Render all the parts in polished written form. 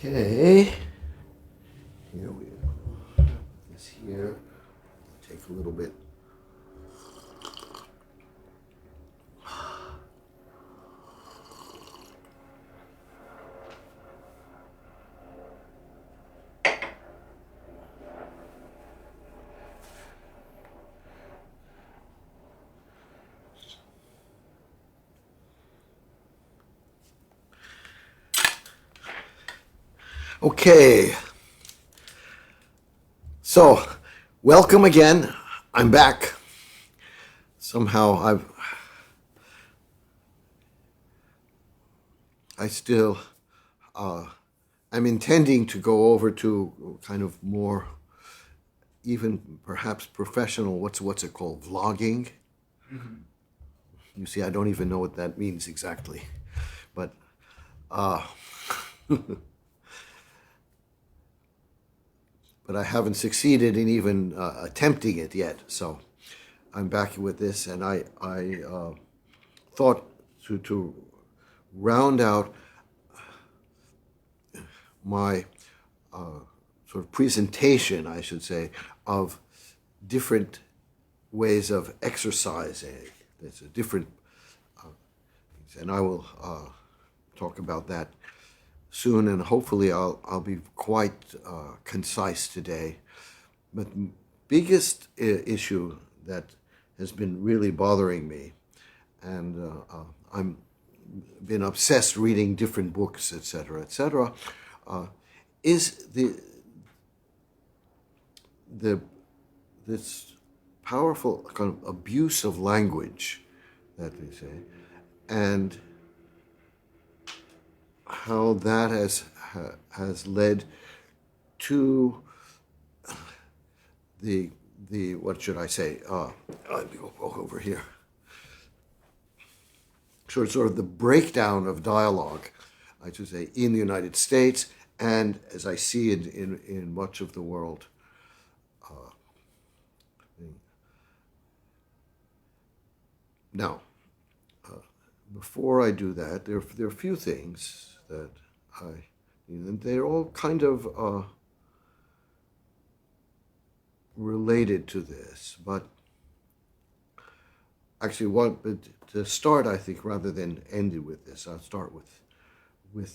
Okay, here we go. Put this here. Take a little bit. Okay, so welcome again. I'm back. Somehow I still I'm intending to go over to kind of more, even perhaps professional. What's it called? Vlogging. Mm-hmm. You see, I don't even know what that means exactly, but but I haven't succeeded in even attempting it yet. So I'm back with this, and I thought to round out my sort of presentation, I should say, of different ways of exercising. There's a different, and I will talk about that soon, and hopefully I'll be quite concise today. But the biggest issue that has been really bothering me, and I'm been obsessed reading different books, etc., is this powerful kind of abuse of language that we say, and how that has led to the what should I say? Let me go over here. Sort of the breakdown of dialogue, I should say, in the United States, and as I see it in much of the world. Now, before I do that, there are a few things that and they're all kind of related to this, but actually, to start, I think, rather than end it with this, I'll start with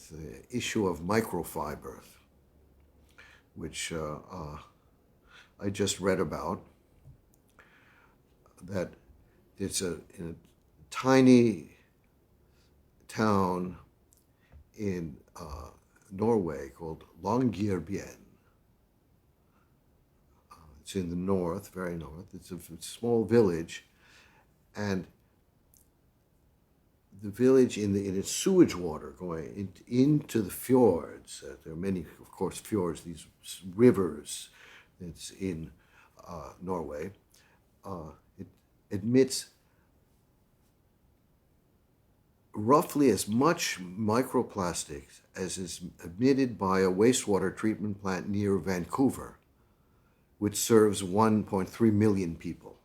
the issue of microfibers, which I just read about. That it's in a tiny town in Norway called Longyearbyen. It's in the north, very north. It's a small village, and the village in its sewage water going into the fjords. There are many, of course, fjords, these rivers that's in Norway. It emits roughly as much microplastics as is emitted by a wastewater treatment plant near Vancouver, which serves 1.3 million people.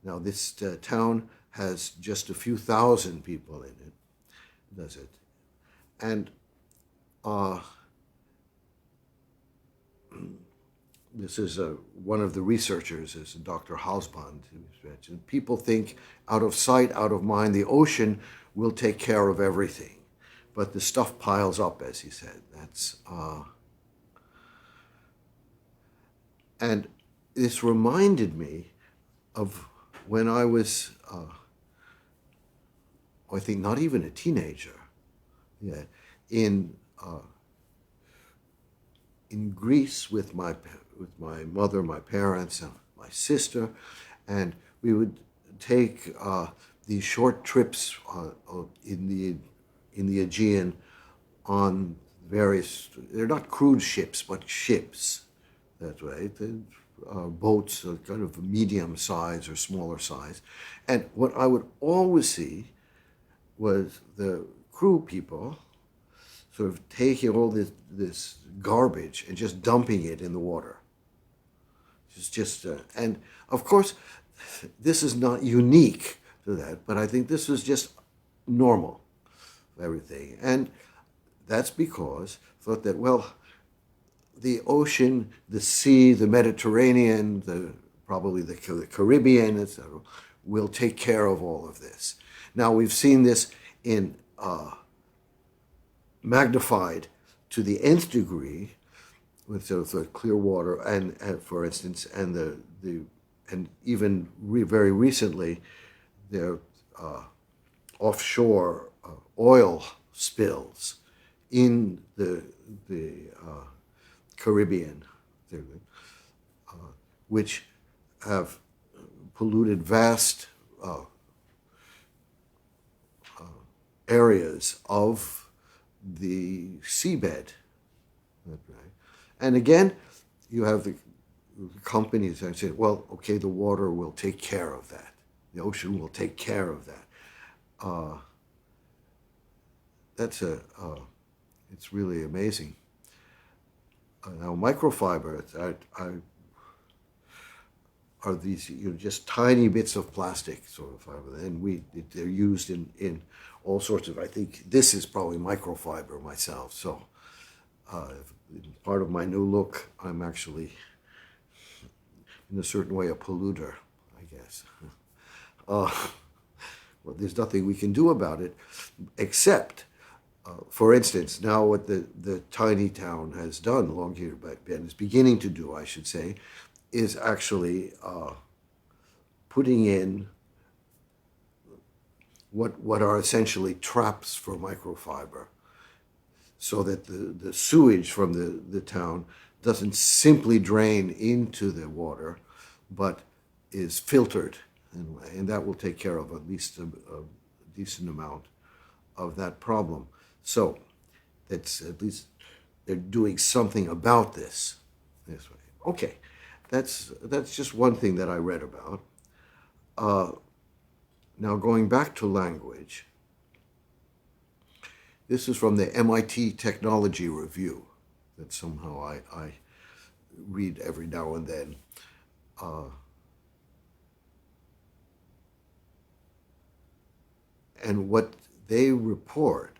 Now, this town has just a few thousand people in it, does it? And this is one of the researchers, is Dr. Halsband. People think out of sight, out of mind, the ocean will take care of everything. But the stuff piles up, as he said. And this reminded me of when I was, I think not even a teenager, in Greece with my mother, my parents, and my sister, and we would take these short trips in the Aegean on various. They're not cruise ships, but ships. That way, boats, kind of medium size or smaller size, and what I would always see was the crew people sort of taking all this garbage and just dumping it in the water. And of course, this is not unique to that, but I think this is just normal, everything. And that's because thought that, well, the ocean, the sea, the Mediterranean, probably the Caribbean, etc., will take care of all of this. Now we've seen this in magnified to the nth degree with sort of the clear water, and for instance, and and even very recently, the offshore oil spills in the Caribbean, which have polluted vast areas of the seabed. And again, you have the companies that say, well, okay, the water will take care of that. The ocean will take care of that. It's really amazing. Now, microfiber are these just tiny bits of plastic sort of fiber, and they're used in all sorts of. I think this is probably microfiber myself. So, part of my new look, I'm actually, in a certain way, a polluter, I guess. Well, there's nothing we can do about it, except, for instance, now what the tiny town has done, Longyearbyen is beginning to do, I should say, is actually putting in what are essentially traps for microfiber, so that the sewage from the town doesn't simply drain into the water, but is filtered, and that will take care of at least a decent amount of that problem. So that's at least they're doing something about this way. Okay, that's just one thing that I read about. Now going back to language, this is from the MIT Technology Review that somehow I read every now and then. And what they report,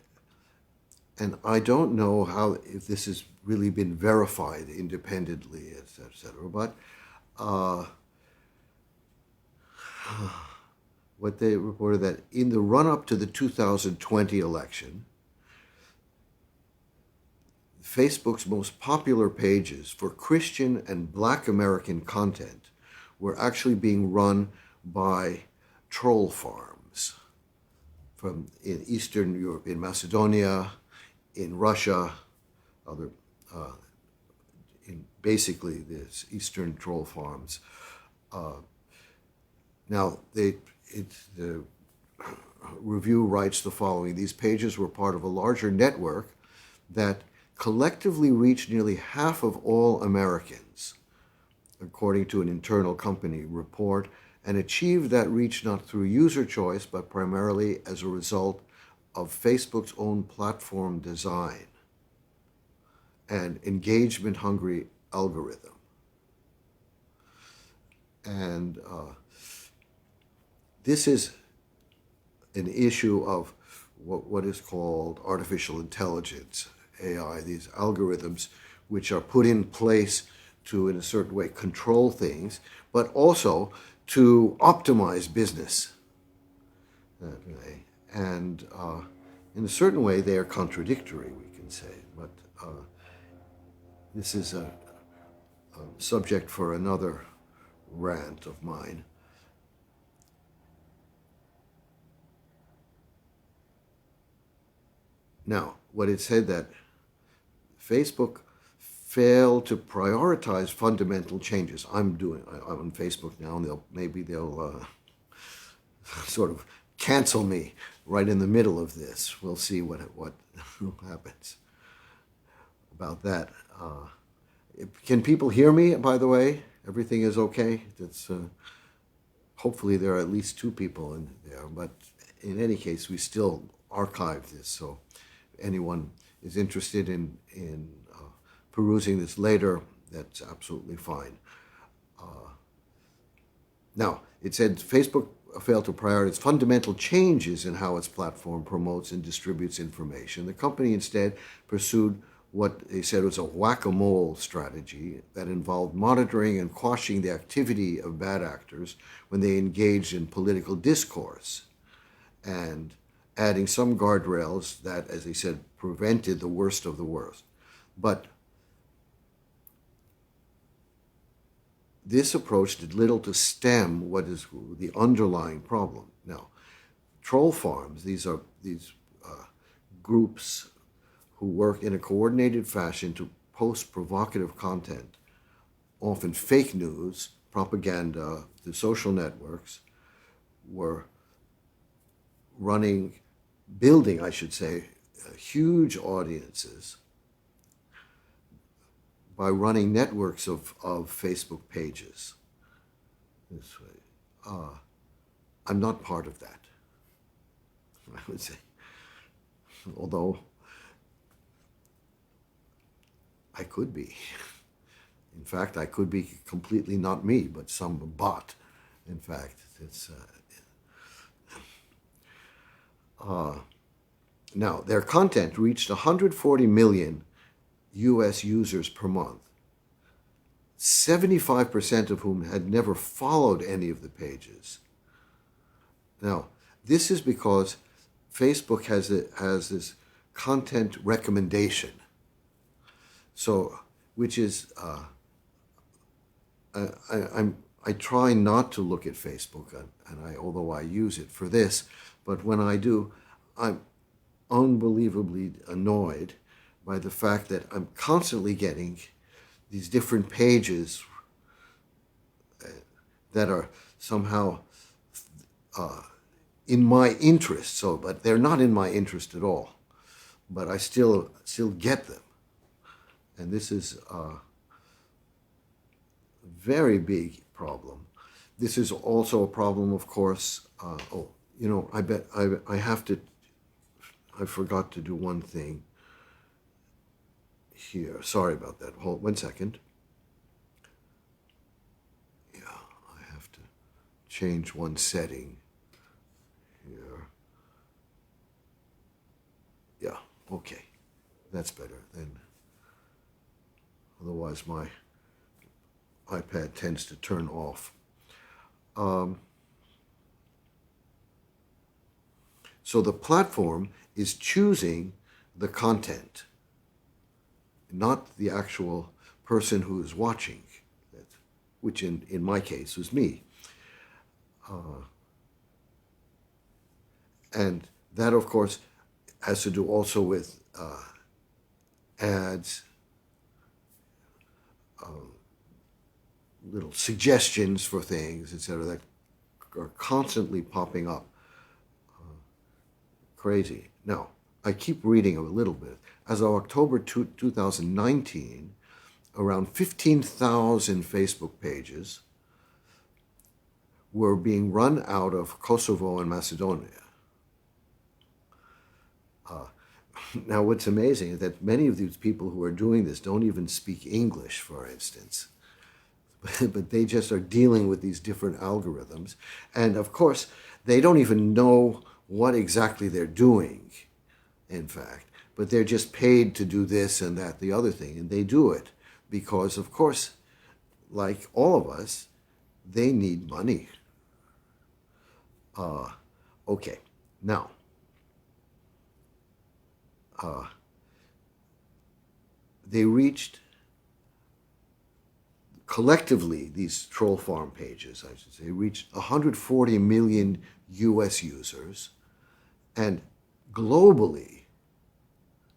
and I don't know if this has really been verified independently, etc., but what they reported that in the run-up to the 2020 election, Facebook's most popular pages for Christian and Black American content were actually being run by troll farms in Eastern Europe, in Macedonia, in Russia, in basically these Eastern troll farms. Now, the review writes the following: these pages were part of a larger network that collectively reached nearly half of all Americans, according to an internal company report, and achieved that reach not through user choice, but primarily as a result of Facebook's own platform design and engagement-hungry algorithm. And this is an issue of what is called artificial intelligence, AI, these algorithms which are put in place to, in a certain way, control things, but also to optimize business. And in a certain way, they are contradictory, we can say. But this is a subject for another rant of mine. Now, what it said that Facebook failed to prioritize fundamental changes. I'm on Facebook now, and maybe they'll sort of cancel me right in the middle of this. We'll see what happens about that. Can people hear me, by the way? Everything is okay? Hopefully there are at least 2 people in there, but in any case, we still archive this, so if anyone is interested in perusing this later, that's absolutely fine. Now, it said Facebook failed to prioritize fundamental changes in how its platform promotes and distributes information. The company instead pursued what they said was a whack-a-mole strategy that involved monitoring and quashing the activity of bad actors when they engaged in political discourse, and adding some guardrails that, as they said, prevented the worst of the worst. But this approach did little to stem what is the underlying problem. Now, troll farms, these are groups who work in a coordinated fashion to post provocative content, often fake news, propaganda, the social networks, were building, I should say, huge audiences by running networks of Facebook pages. This way. I'm not part of that, I would say. Although I could be. In fact, I could be completely not me, but some bot. In fact, it's... Now, their content reached 140 million US users per month, 75% of whom had never followed any of the pages. Now, this is because Facebook has this content recommendation, so which is I try not to look at Facebook, and although I use it for this, but when I do, I'm unbelievably annoyed by the fact that I'm constantly getting these different pages that are somehow in my interest. So, but they're not in my interest at all. But I still get them, and this is a very big problem. This is also a problem, of course. I forgot to do one thing here. Sorry about that. Hold 1 second. Yeah, I have to change one setting here. Yeah, okay. That's better then. Otherwise my iPad tends to turn off. So the platform is choosing the content, not the actual person who is watching, which in my case was me. And that, of course, has to do also with ads, little suggestions for things, etc., that are constantly popping up. Crazy. Now, I keep reading a little bit. As of October 2019, around 15,000 Facebook pages were being run out of Kosovo and Macedonia. Now, what's amazing is that many of these people who are doing this don't even speak English, for instance. But they just are dealing with these different algorithms. And, of course, they don't even know what exactly they're doing, in fact. But they're just paid to do this and that, the other thing. And they do it because, of course, like all of us, they need money. Okay, now, they reached, collectively, these troll farm pages, I should say, reached 140 million US users, and globally,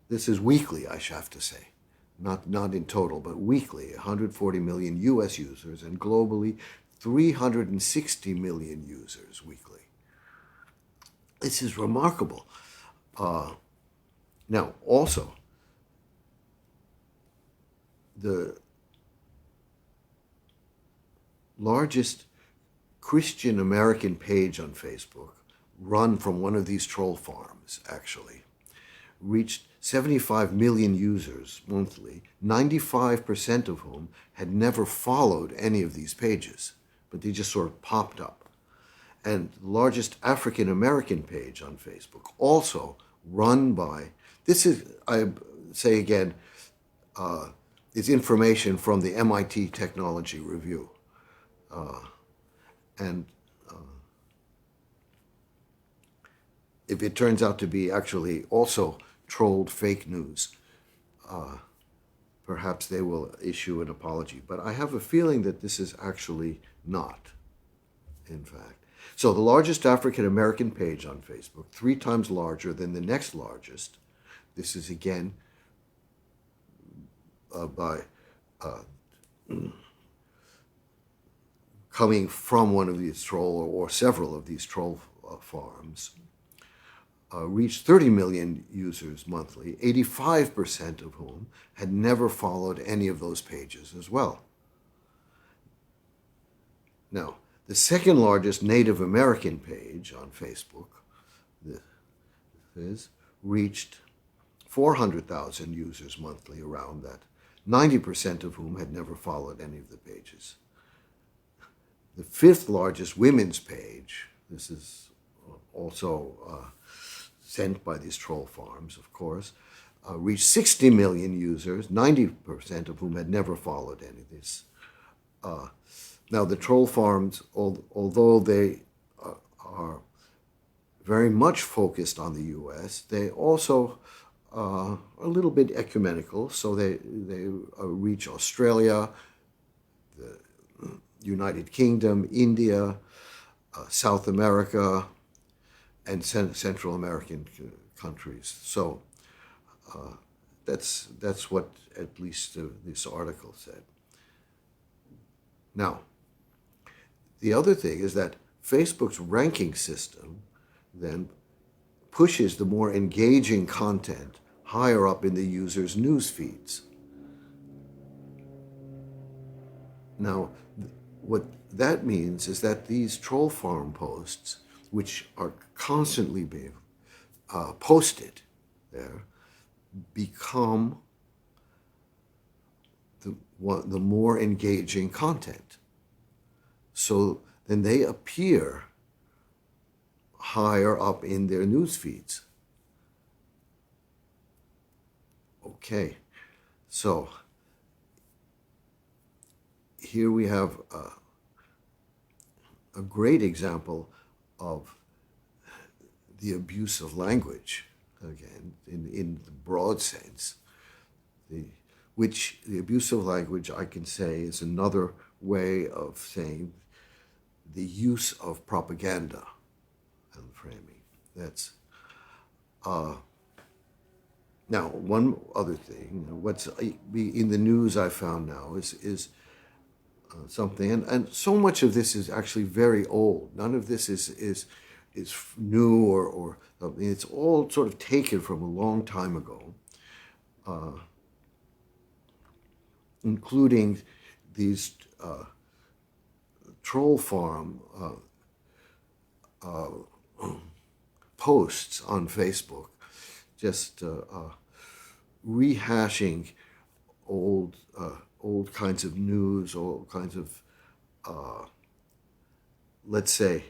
this is weekly, I have to say, not in total, but weekly, 140 million US users, and globally, 360 million users weekly. This is remarkable. Now, also, the largest Christian American page on Facebook, run from one of these troll farms, actually, reached 75 million users monthly, 95% of whom had never followed any of these pages, but they just sort of popped up. And the largest African American page on Facebook, also run by, this is, I say again, is information from the MIT Technology Review. And if it turns out to be actually also trolled fake news, perhaps they will issue an apology. But I have a feeling that this is actually not, in fact. So the largest African American page on Facebook, 3 times larger than the next largest. This is again by coming from one of these troll or several of these troll farms. Reached 30 million users monthly, 85% of whom had never followed any of those pages as well. Now, the second largest Native American page on Facebook reached 400,000 users monthly, around that, 90% of whom had never followed any of the pages. The fifth largest women's page, this is also sent by these troll farms, of course, reached 60 million users, 90% of whom had never followed any of this. Now, the troll farms, although they are very much focused on the U.S., they also are a little bit ecumenical, so they reach Australia, the United Kingdom, India, South America, and Central American countries. So that's what at least this article said. Now, the other thing is that Facebook's ranking system then pushes the more engaging content higher up in the user's news feeds. Now, what that means is that these troll farm posts, which are constantly being posted there, become the more engaging content. So then they appear higher up in their news feeds. Okay, so here we have a great example of the abuse of language, again, in the broad sense. The abuse of language, I can say, is another way of saying the use of propaganda and framing. That's now one other thing. What's in the news I found now is something, and so much of this is actually very old. None of this is new or it's all sort of taken from a long time ago, including these troll farm posts on Facebook, just rehashing old kinds of news, old kinds of, let's say,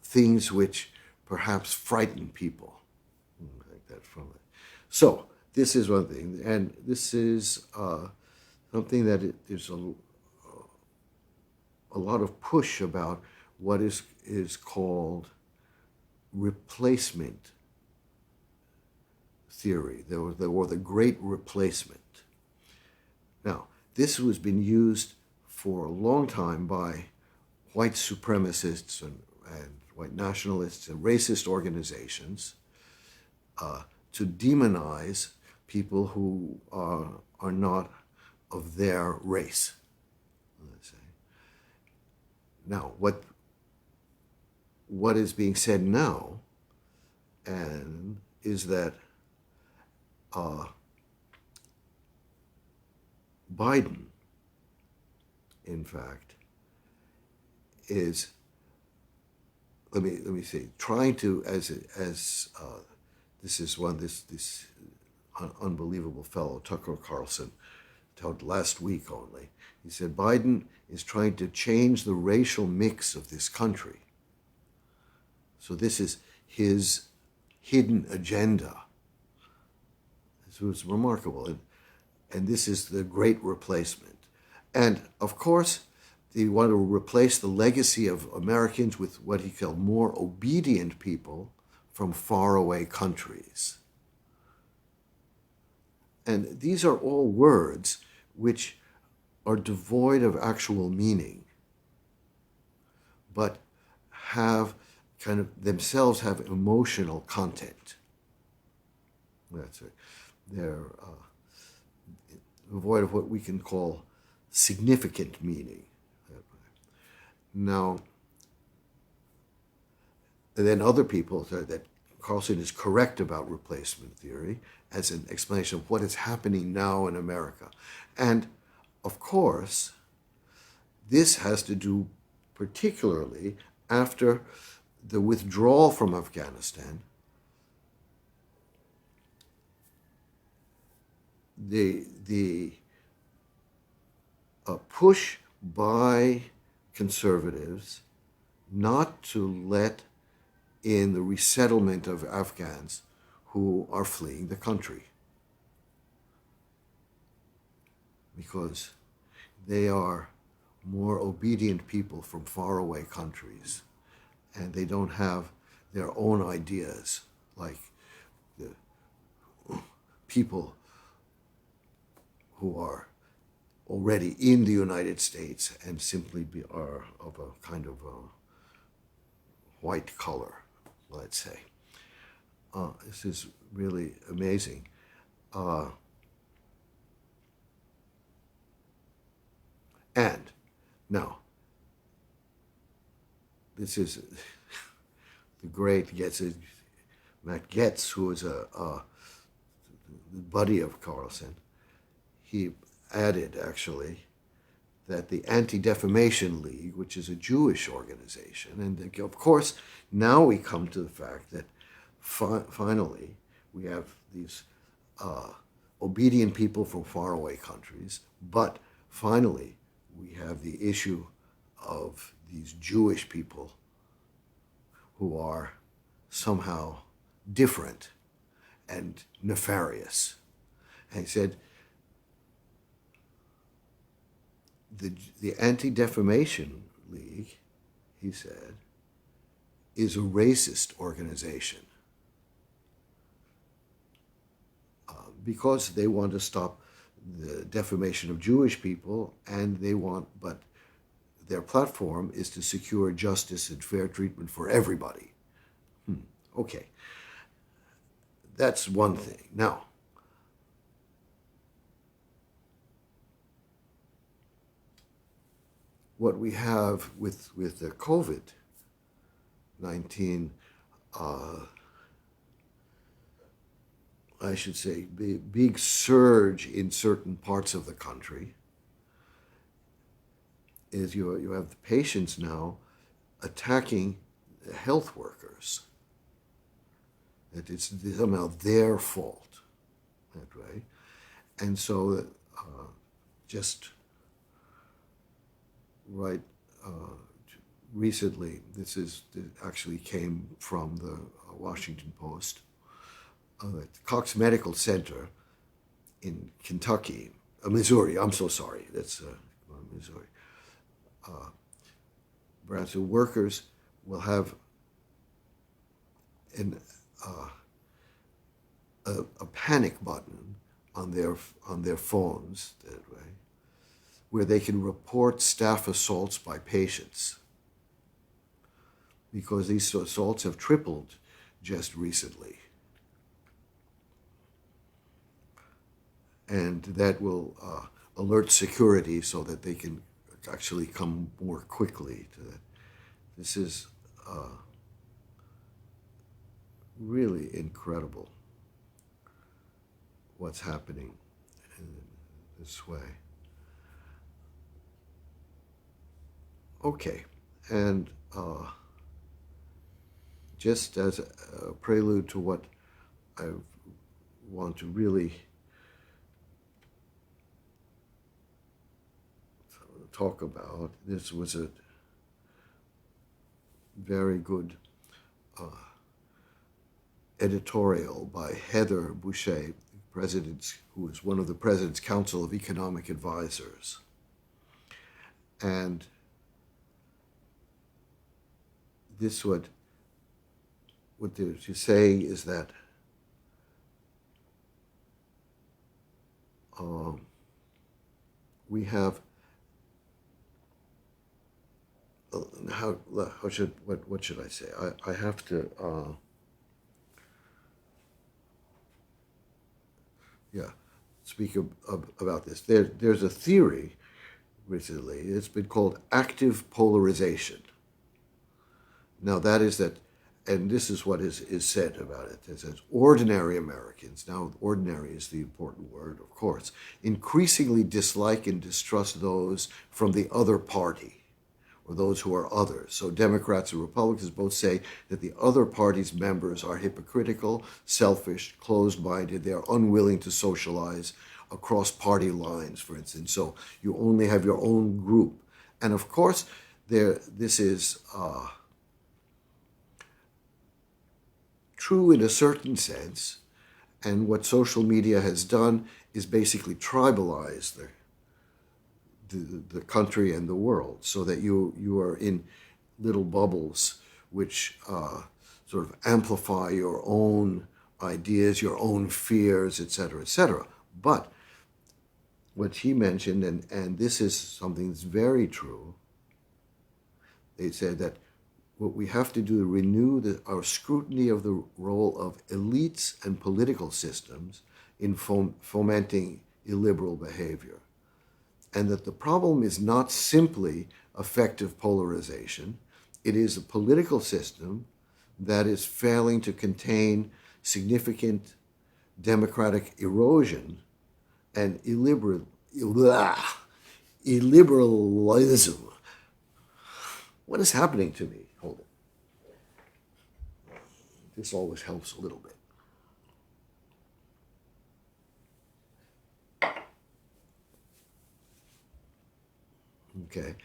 things which perhaps frighten people, like that from it. So this is one thing, and this is something that there's a lot of push about what is called replacement theory, or the Great Replacement. Now, this has been used for a long time by white supremacists and white nationalists and racist organizations to demonize people who are not of their race, let's say. Now, what is being said now and is that Biden, in fact, is, let me say, trying to, as this is one, this unbelievable fellow, Tucker Carlson, told last week only. He said Biden is trying to change the racial mix of this country. So this is his hidden agenda. This was remarkable. And this is the great replacement. And of course, they want to replace the legacy of Americans with what he called more obedient people from faraway countries. And these are all words which are devoid of actual meaning, but have kind of themselves have emotional content. That's it. They're devoid of what we can call significant meaning. Now, and then other people say that Carlson is correct about replacement theory as an explanation of what is happening now in America. And of course, this has to do particularly after the withdrawal from Afghanistan, the push by conservatives not to let in the resettlement of Afghans who are fleeing the country, because they are more obedient people from faraway countries, and they don't have their own ideas like the people who are already in the United States and simply are of a kind of a white color, let's say. This is really amazing. And now, this is the great Matt Getz, who is a buddy of Carlson. He added, actually, that the Anti-Defamation League, which is a Jewish organization, and of course, now we come to the fact that finally we have these obedient people from faraway countries, but finally we have the issue of these Jewish people who are somehow different and nefarious. And he said, the Anti-Defamation League, he said, is a racist organization because they want to stop the defamation of Jewish people, and but their platform is to secure justice and fair treatment for everybody. Okay, that's one thing. Now, what we have with the COVID-19, I should say, big surge in certain parts of the country, is you have the patients now attacking the health workers. That it's somehow their fault, that way. And so just recently, this actually came from the Washington Post, at Cox Medical Center in Kentucky, Missouri, I'm so sorry, that's Missouri. So workers will have a panic button on their phones, that way, where they can report staff assaults by patients, because these assaults have tripled just recently. And that will alert security so that they can actually come more quickly to that. This is really incredible what's happening in this way. Okay, and just as a prelude to what I want to really talk about, this was a very good editorial by Heather Boucher, who was one of the President's Council of Economic Advisors. And this what they're saying is that we have what should I say? I have to speak about this. There's a theory recently. It's been called active polarization. Now that is that, and this is what is said about it. It says ordinary Americans, now ordinary is the important word, of course, increasingly dislike and distrust those from the other party, or those who are others. So Democrats and Republicans both say that the other party's members are hypocritical, selfish, closed-minded. They are unwilling to socialize across party lines, for instance. So you only have your own group. And of course, this is true in a certain sense. And what social media has done is basically tribalize the country and the world, so that you are in little bubbles which sort of amplify your own ideas, your own fears, etc., etc. But what he mentioned, and this is something that's very true, they said that what we have to do to renew our scrutiny of the role of elites and political systems in fomenting illiberal behavior. And that the problem is not simply effective polarization, it is a political system that is failing to contain significant democratic erosion and illiberalism. What is happening to me? Hold it. This always helps a little bit. Okay,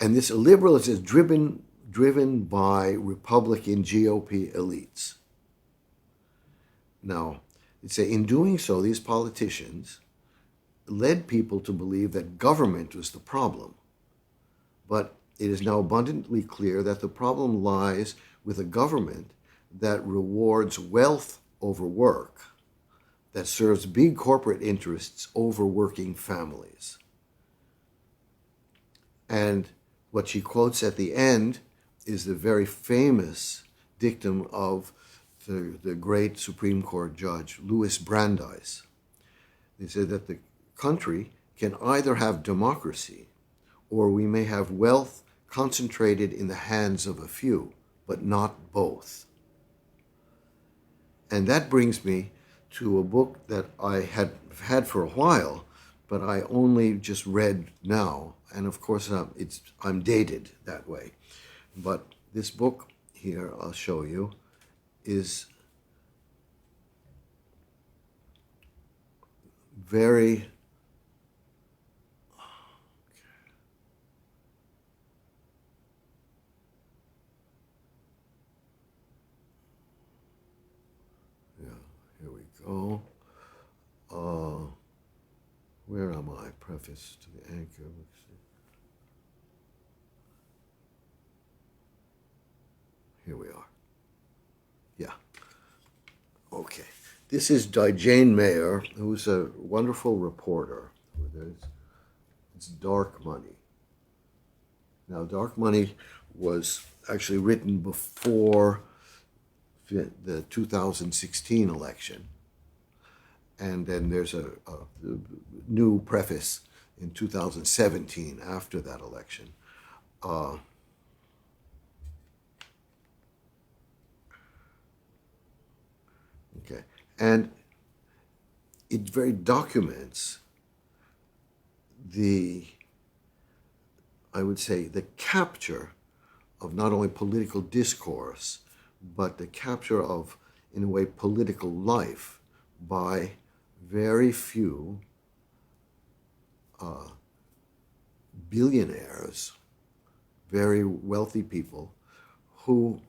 and this illiberalism is driven by Republican GOP elites. Now, in doing so, these politicians led people to believe that government was the problem. But it is now abundantly clear that the problem lies with a government that rewards wealth over work, that serves big corporate interests over working families. And what she quotes at the end is the very famous dictum of the great Supreme Court judge, Louis Brandeis. He said that the country can either have democracy or we may have wealth concentrated in the hands of a few, but not both. And that brings me to a book that I had had for a while, but I only just read now. And of course, I'm dated that way. But this book here, I'll show you, is very here we go. Where am I? Preface to the anchor. Let's see. Here we are. Yeah. Okay. This is Jane Mayer, who's a wonderful reporter. It's Dark Money. Now, Dark Money was actually written before the 2016 election. And then there's a new preface in 2017 after that election. Okay, and it very documents I would say, the capture of not only political discourse, but the capture of, in a way, political life by very few billionaires, very wealthy people, who,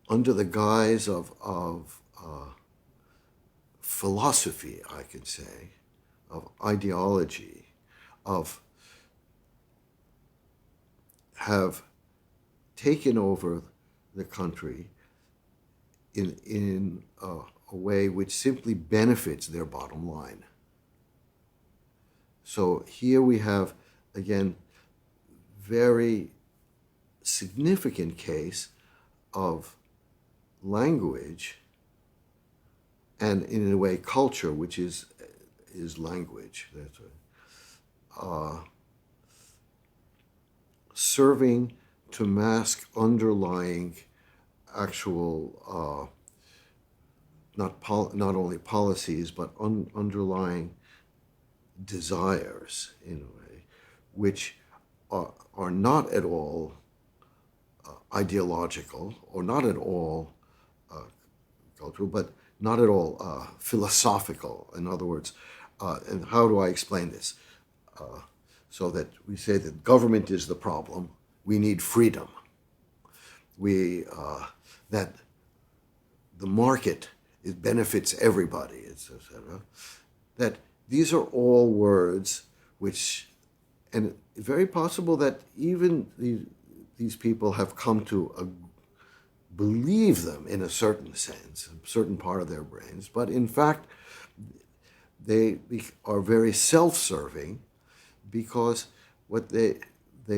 under the guise of philosophy, I can say, of ideology, of have taken over the country in a way which simply benefits their bottom line. So here we have, again, very significant case of language and, in a way, culture, which is language. That's serving to mask underlying actual not only policies but underlying desires, in a way, which are not at all ideological or not at all cultural, but not at all philosophical. In other words, and how do I explain this? So that we say that government is the problem, we need freedom. That the market, it benefits everybody, etc. That these are all words which, and it's very possible that even these people have come to believe them in a certain sense, a certain part of their brains, but in fact they are very self-serving, because what they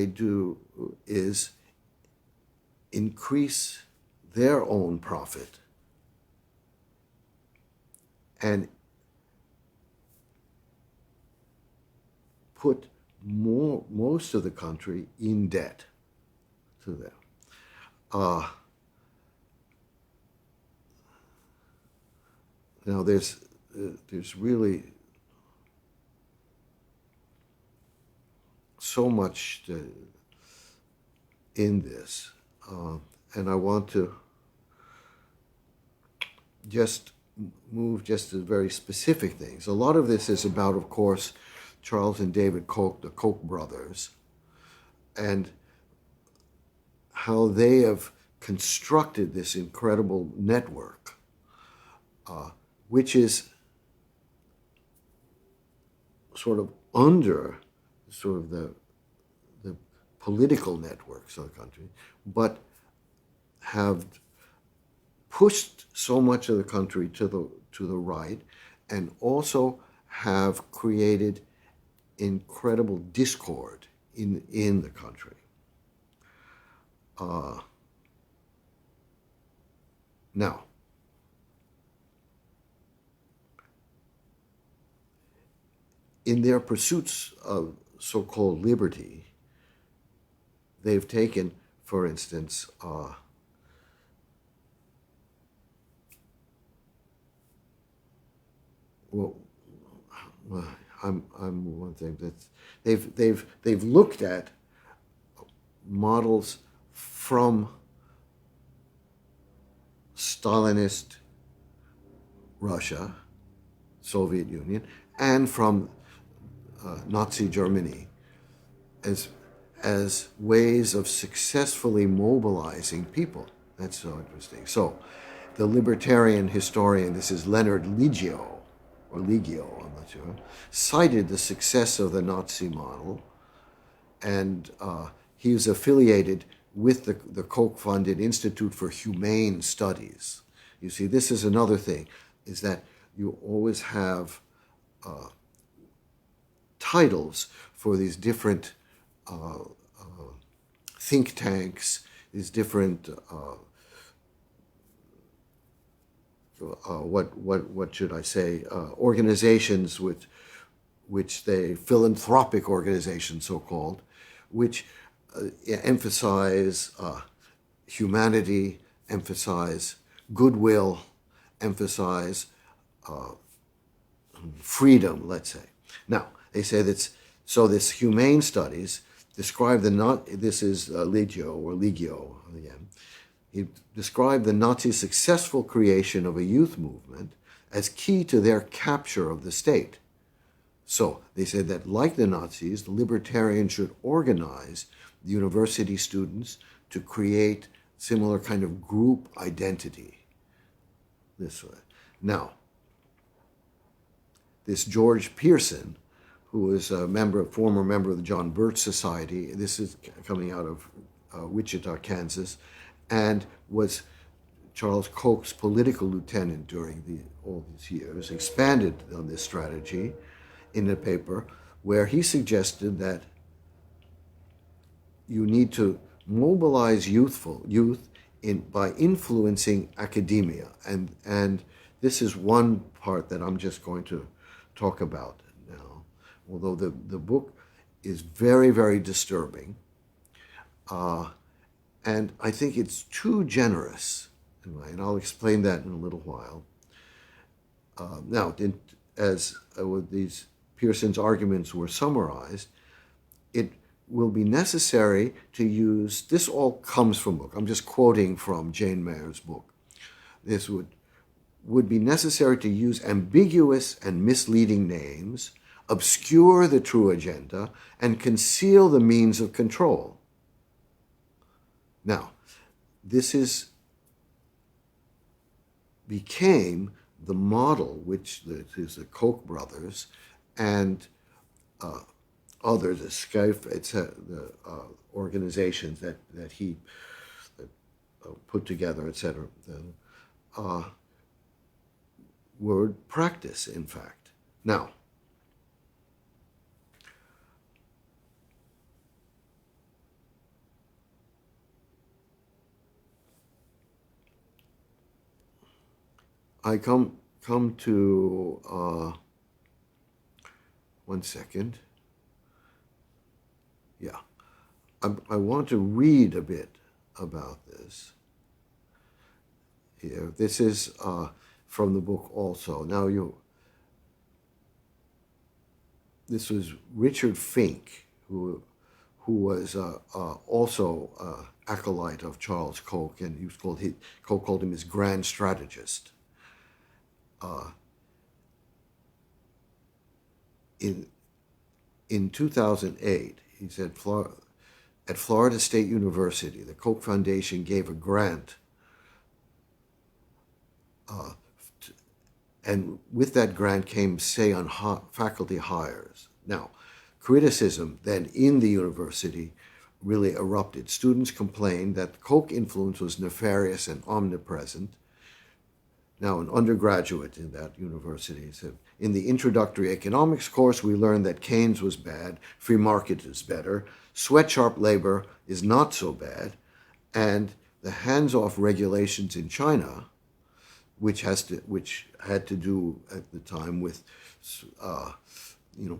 do is increase their own profit and put most of the country in debt to them. Now there's really so much in this, and I want to just move just to very specific things. A lot of this is about, of course, Charles and David Koch, the Koch brothers, and how they have constructed this incredible network, which is sort of under sort of the political networks of the country, but have pushed so much of the country to the right, and also have created incredible discord in the country. Now, in their pursuits of so-called liberty, they've taken, for instance, I'm one thing that they've looked at models from Stalinist Russia, Soviet Union, and from Nazi Germany as ways of successfully mobilizing people. That's so interesting. So the libertarian historian, this is Leonard Liggio, or Liggio, I'm not sure, cited the success of the Nazi model, and he was affiliated with the Koch-funded Institute for Humane Studies. You see, this is another thing, is that you always have titles for these different think tanks, these different what should I say, organizations which they, philanthropic organizations so-called, which emphasize humanity, emphasize goodwill, emphasize freedom, let's say. Now, they say that, so this humane studies describe this is Liggio again, he described the Nazis' successful creation of a youth movement as key to their capture of the state. So they said that, like the Nazis, the libertarians should organize the university students to create similar kind of group identity this way. Now, this George Pearson, who was a former member of the John Birch Society. This is coming out of Wichita, Kansas, and was Charles Koch's political lieutenant during all these years, expanded on this strategy in a paper where he suggested that you need to mobilize youth by influencing academia, and this is one part that I'm just going to talk about now. Although the book is very, very disturbing, and I think it's too generous, and I'll explain that in a little while. Now, as these Pearson's arguments were summarized, it will be necessary to use, this all comes from book, I'm just quoting from Jane Mayer's book. This would be necessary to use ambiguous and misleading names, obscure the true agenda, and conceal the means of control. Now, this became the model which is the Koch brothers and others, the SCIF, the organizations that he put together, etc., were practice, in fact. Now, I come to, one second. Yeah, I want to read a bit about this here. This is from the book also. Now this was Richard Fink, who was also acolyte of Charles Koch, and Koch called him his grand strategist. In 2008, he said, at Florida State University, the Koch Foundation gave a grant, and with that grant came say on faculty hires. Now, criticism then in the university really erupted. Students complained that Koch influence was nefarious and omnipresent. Now, an undergraduate in that university said, in the introductory economics course, we learned that Keynes was bad, free market is better, sweatshop labor is not so bad, and the hands-off regulations in China, which had to do at the time with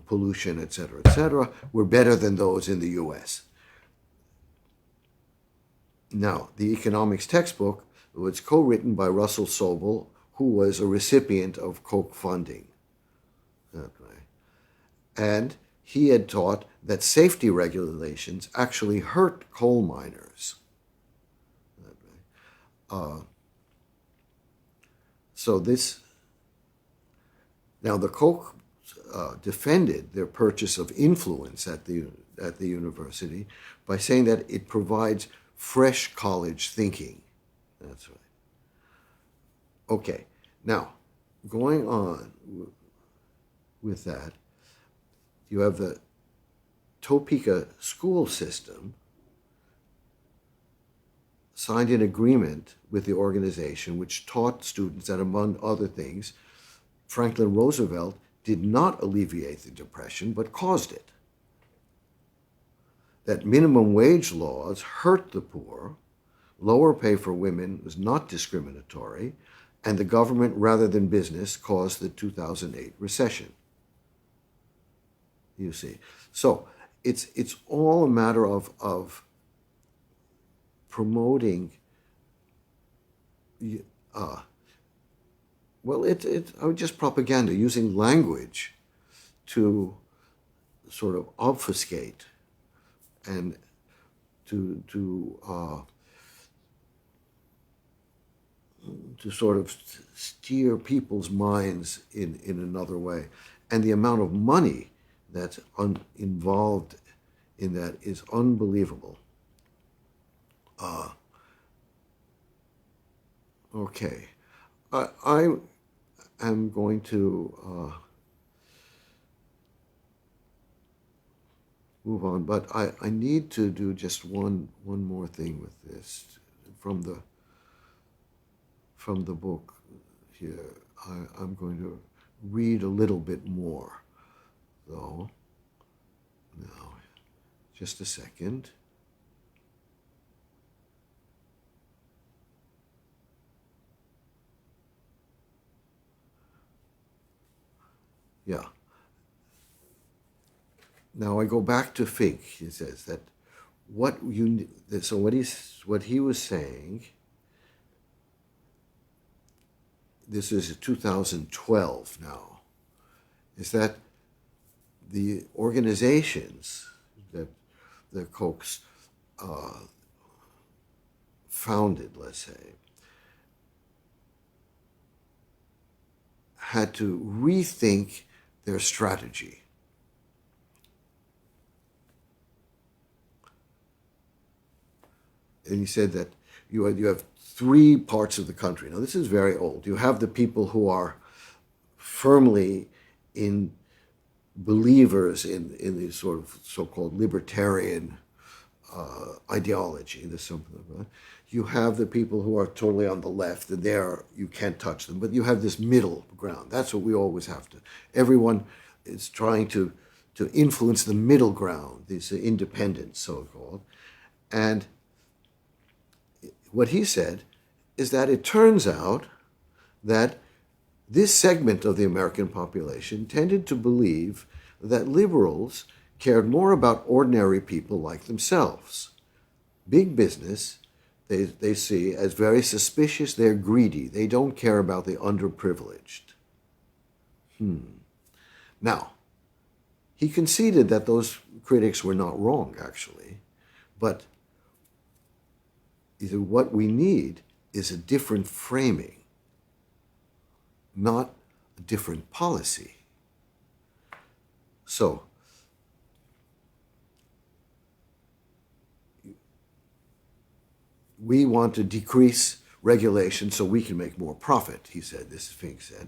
pollution, et cetera, were better than those in the U.S. Now, the economics textbook was co-written by Russell Sobel, who was a recipient of Koch funding. Okay. And he had taught that safety regulations actually hurt coal miners. Now the Koch defended their purchase of influence at the university by saying that it provides fresh college thinking. That's right. Okay, now going on with that, you have the Topeka school system signed an agreement with the organization which taught students that, among other things, Franklin Roosevelt did not alleviate the Depression but caused it. That minimum wage laws hurt the poor, lower pay for women was not discriminatory, and the government, rather than business, caused the 2008 recession. You see. So it's all a matter of promoting, just propaganda, using language to sort of obfuscate and to sort of steer people's minds in another way. And the amount of money that's involved in that is unbelievable. Okay. I am going to move on. But I need to do just one more thing with this from the book here. I'm going to read a little bit more, though. Now, just a second. Yeah. Now I go back to Fink. He says that so what he was saying. This is 2012 now. Is that the organizations that the Kochs founded, let's say, had to rethink their strategy. And he said that you have three parts of the country. Now, this is very old. You have the people who are firmly in believers in the sort of so-called libertarian ideology. There's something like that. You have the people who are totally on the left, and there you can't touch them. But you have this middle ground. That's what we always have to. Everyone is trying to influence the middle ground, these independents, so-called. And what he said is that it turns out that this segment of the American population tended to believe that liberals cared more about ordinary people like themselves. Big business, they see as very suspicious, they're greedy, they don't care about the underprivileged. Now, he conceded that those critics were not wrong, actually, but either what we need is a different framing, not a different policy. So, we want to decrease regulation so we can make more profit, he said, this Fink said.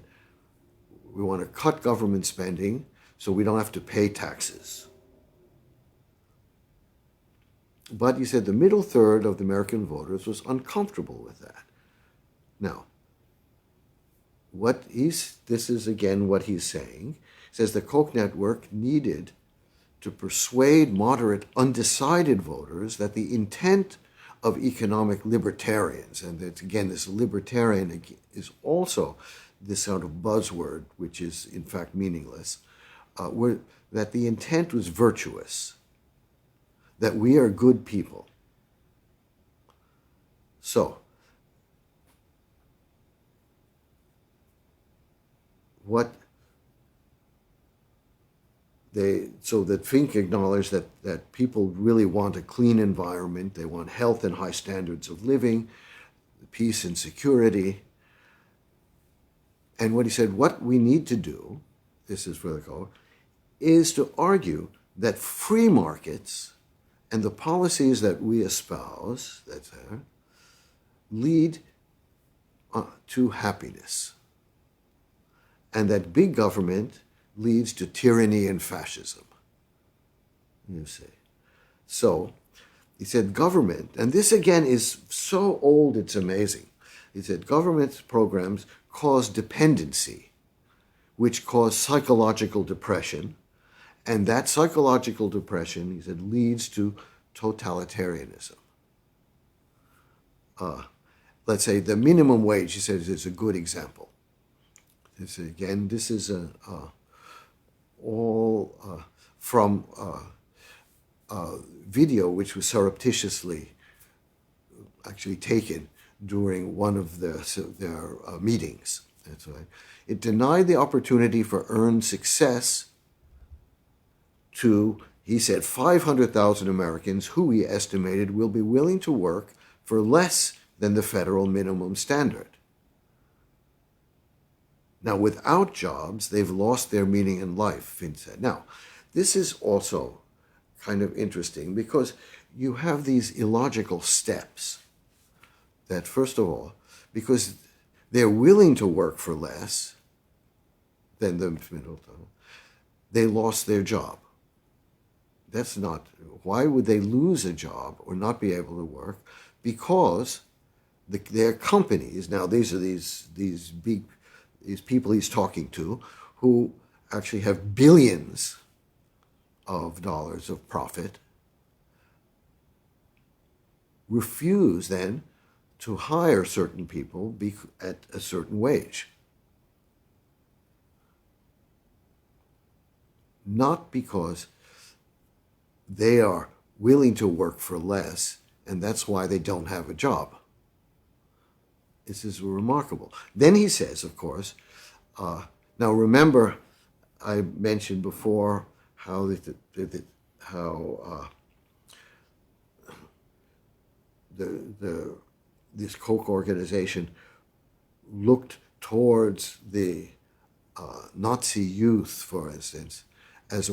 We want to cut government spending so we don't have to pay taxes. But he said the middle third of the American voters was uncomfortable with that. Now, this is again what he's saying. He says the Koch network needed to persuade moderate, undecided voters that the intent of economic libertarians, and that again, this libertarian is also this sort of buzzword, which is in fact meaningless, that the intent was virtuous, that we are good people. So, so that Fink acknowledged that people really want a clean environment, they want health and high standards of living, peace and security. And what he said, what we need to do, this is for the Koch, is to argue that free markets and the policies that we espouse, that's there, lead to happiness. And that big government leads to tyranny and fascism. You see. So, he said government, and this again is so old it's amazing. He said government programs cause dependency, which cause psychological depression, and that psychological depression, he said, leads to totalitarianism. Let's say the minimum wage, he says, is a good example. This is all from video which was surreptitiously actually taken during one of their meetings. That's right. It denied the opportunity for earned success to, he said, 500,000 Americans who he estimated will be willing to work for less than the federal minimum standard. Now, without jobs, they've lost their meaning in life, Finn said. Now, this is also kind of interesting because you have these illogical steps that, first of all, because they're willing to work for less than the middle, they lost their job. that's not, why would they lose a job or not be able to work? Because their companies, now these are these people he's talking to, who actually have billions of dollars of profit, refuse then to hire certain people at a certain wage. Not because they are willing to work for less, and that's why they don't have a job. This is remarkable. Then he says, of course, now remember, I mentioned before how this Koch organization looked towards the Nazi youth, for instance, as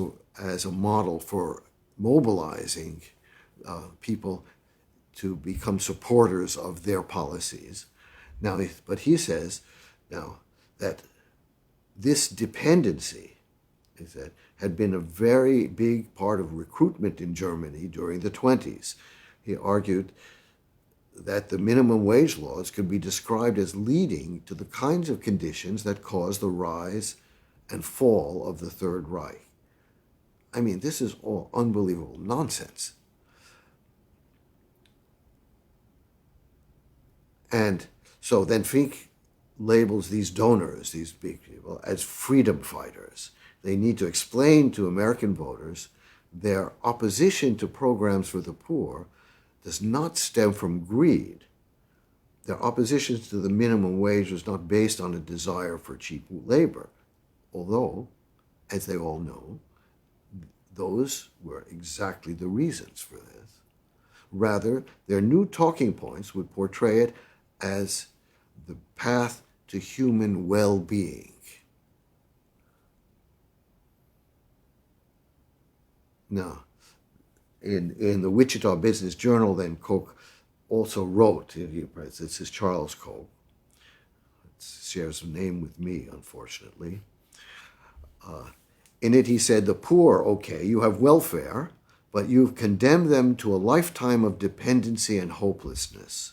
a model for mobilizing people to become supporters of their policies. Now, but he says now that this dependency, he said, had been a very big part of recruitment in Germany during the 1920s. He argued that the minimum wage laws could be described as leading to the kinds of conditions that caused the rise and fall of the Third Reich. I mean, this is all unbelievable nonsense. And so then Fink labels these donors, these big people, as freedom fighters. They need to explain to American voters their opposition to programs for the poor does not stem from greed. Their opposition to the minimum wage was not based on a desire for cheap labor, although, as they all know, those were exactly the reasons for this. Rather, their new talking points would portray it as the path to human well-being. Now, in the Wichita Business Journal, then Koch also wrote, this is Charles Koch, shares a name with me, unfortunately. In it, he said, the poor, okay, you have welfare, but you've condemned them to a lifetime of dependency and hopelessness.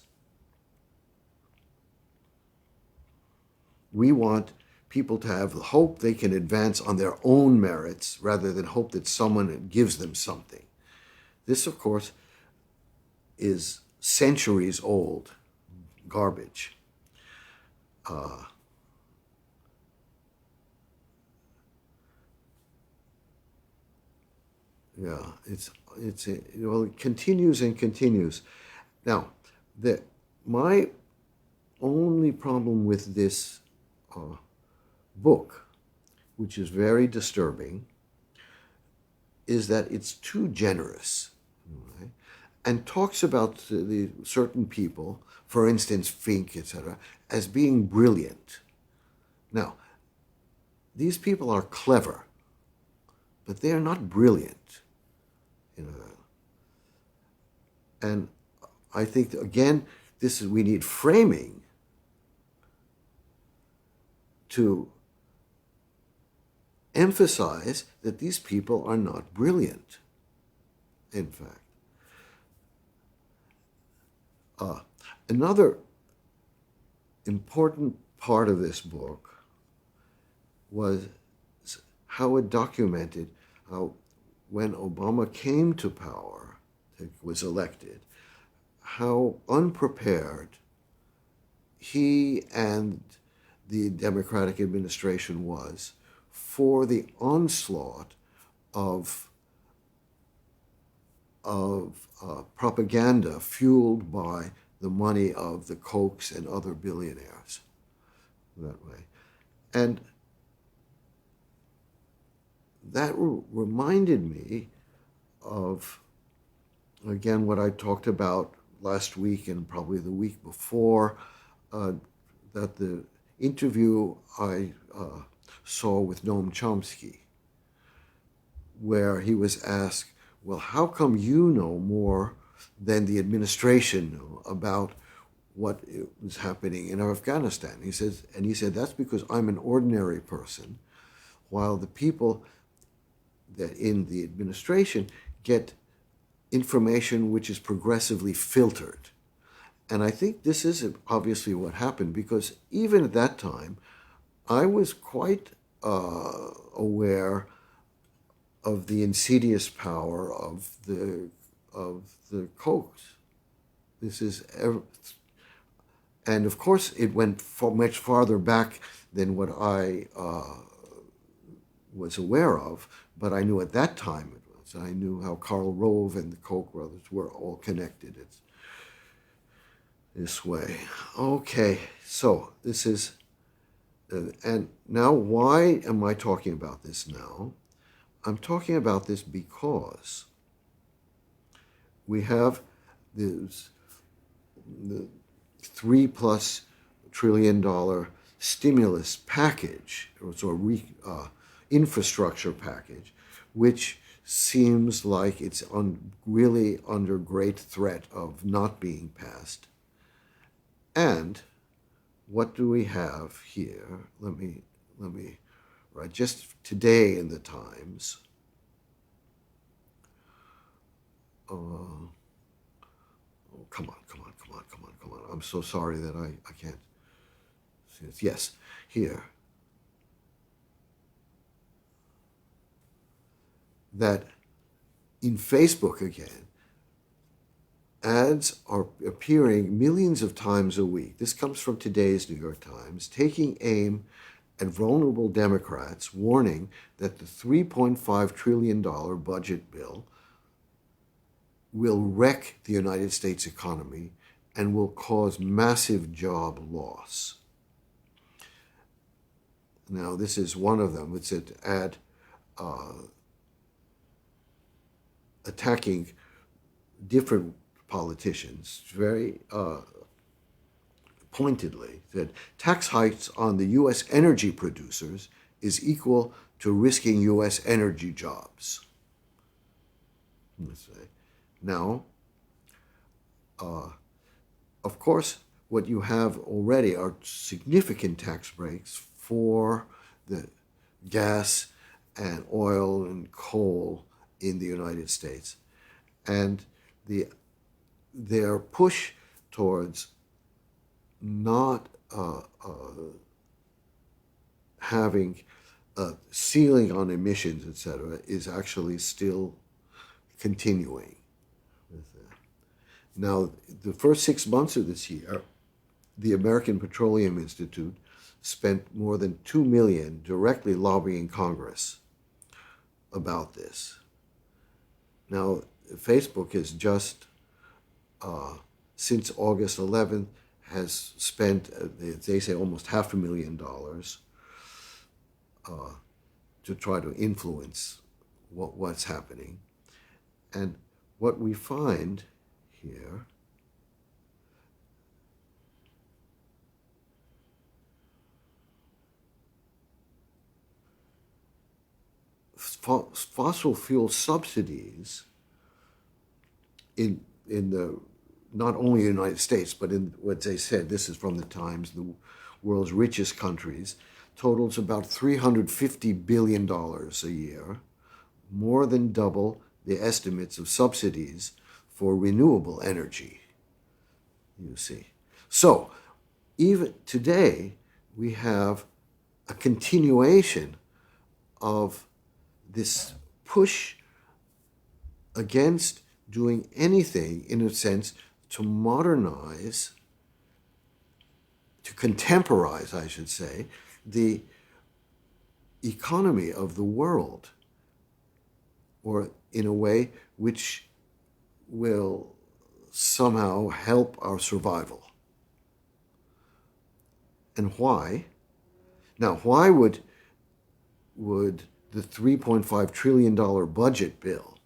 We want people to have the hope they can advance on their own merits rather than hope that someone gives them something. This, of course, is centuries old garbage. It continues and continues. Now, my only problem with this book, which is very disturbing, is that it's too generous, right? And talks about the certain people, for instance, Fink, etc., as being brilliant. Now, these people are clever, but they are not brilliant. And I think, again, we need framing to emphasize that these people are not brilliant, in fact. Another important part of this book was how it documented how when Obama came to power, was elected, how unprepared he and the Democratic administration was for the onslaught of propaganda fueled by the money of the Kochs and other billionaires that way. And that reminded me of, again, what I talked about last week and probably the week before, that the interview I saw with Noam Chomsky, where he was asked, well, how come you know more than the administration knew about what was happening in Afghanistan? He said, that's because I'm an ordinary person, while the people that in the administration get information which is progressively filtered. And I think this is obviously what happened, because even at that time, I was quite aware of the insidious power of the Kochs. This is, and of course, it went much farther back than what I was aware of. But I knew at that time it was. I knew how Karl Rove and the Koch brothers were all connected. It's this way. Okay, so this is, and now why am I talking about this now? I'm talking about this because we have this the $3+ trillion stimulus package, or sort of infrastructure package, which seems like it's really under great threat of not being passed. And what do we have here? Let me write just today in the Times. Oh, come on. I'm so sorry that I can't see this. Yes, here. That in Facebook again, ads are appearing millions of times a week. This comes from today's New York Times, taking aim at vulnerable Democrats, warning that the $3.5 trillion budget bill will wreck the United States economy and will cause massive job loss. Now, this is one of them. It's an ad attacking different politicians very pointedly, that tax hikes on the U.S. energy producers is equal to risking U.S. energy jobs. Now, of course, what you have already are significant tax breaks for the gas and oil and coal in the United States. And their push towards not having a ceiling on emissions, etc., is actually still continuing. Now, the first 6 months of this year, the American Petroleum Institute spent more than $2 million directly lobbying Congress about this. Now, Facebook has just, since August 11th, has spent, they say, almost $500,000 to try to influence what's happening. And what we find here fossil fuel subsidies in the not only the United States, but in what they said, this is from the Times, the world's richest countries, totals about $350 billion a year, more than double the estimates of subsidies for renewable energy, you see. So, even today, we have a continuation of this push against doing anything, in a sense, to modernize, to contemporize, I should say, the economy of the world, or in a way which will somehow help our survival. And why? Now, why would the $3.5 trillion budget bill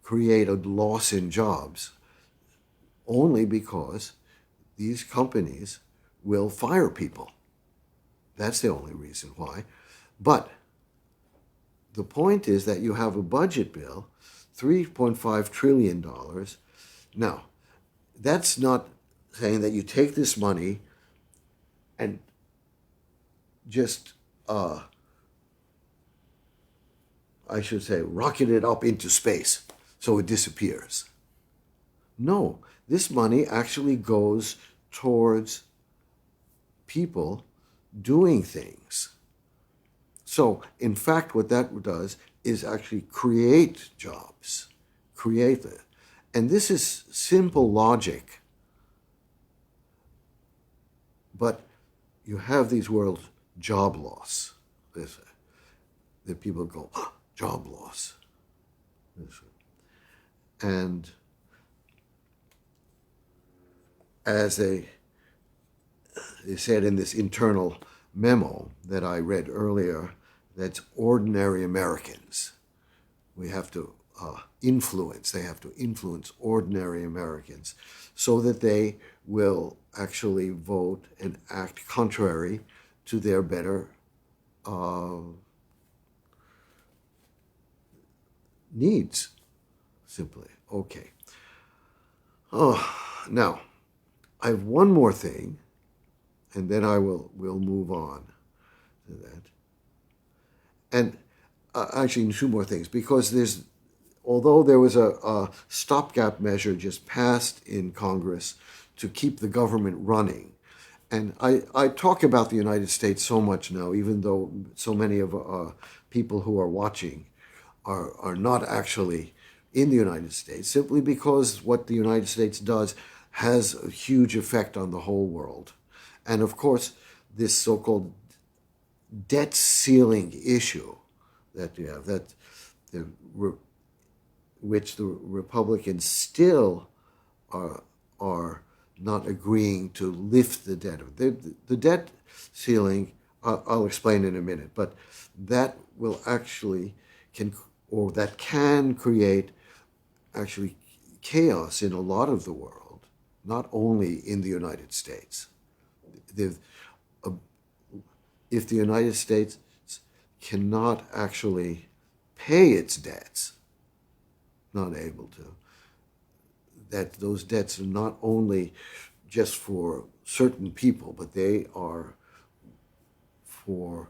create a loss in jobs? Only because these companies will fire people. That's the only reason why. But the point is that you have a budget bill, $3.5 trillion. Now, that's not saying that you take this money and just I should say, rocket it up into space so it disappears. No, this money actually goes towards people doing things. So, in fact, what that does is actually create jobs, create it. And this is simple logic, but you have these words, job loss. That people go, oh, job loss. And as they said in this internal memo that I read earlier, that's ordinary Americans. We have to they have to influence ordinary Americans so that they will actually vote and act contrary to their better needs, simply. Okay. Now, I have one more thing, and then we'll move on to that. And actually, two more things, because although there was a stopgap measure just passed in Congress to keep the government running, and I talk about the United States so much now, even though so many of people who are watching are not actually in the United States, simply because what the United States does has a huge effect on the whole world. And of course, this so-called debt ceiling issue that you have, which the Republicans still are not agreeing to lift the debt. The debt ceiling, I'll explain in a minute, but that will actually that can create actually chaos in a lot of the world, not only in the United States. If the United States cannot actually pay its debts, not able to, that those debts are not only just for certain people, but they are for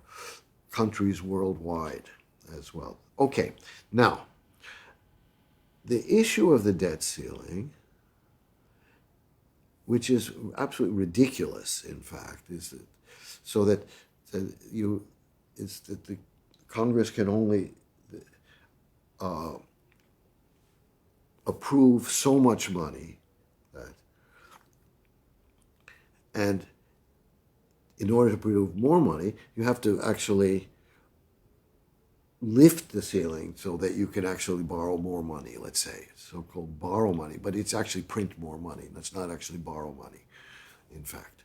countries worldwide as well. Okay, now, the issue of the debt ceiling, which is absolutely ridiculous, in fact, is that the Congress can only approve so much money, and in order to approve more money, you have to actually lift the ceiling so that you can actually borrow more money, let's say, so-called borrow money, but it's actually print more money. That's not actually borrow money, in fact.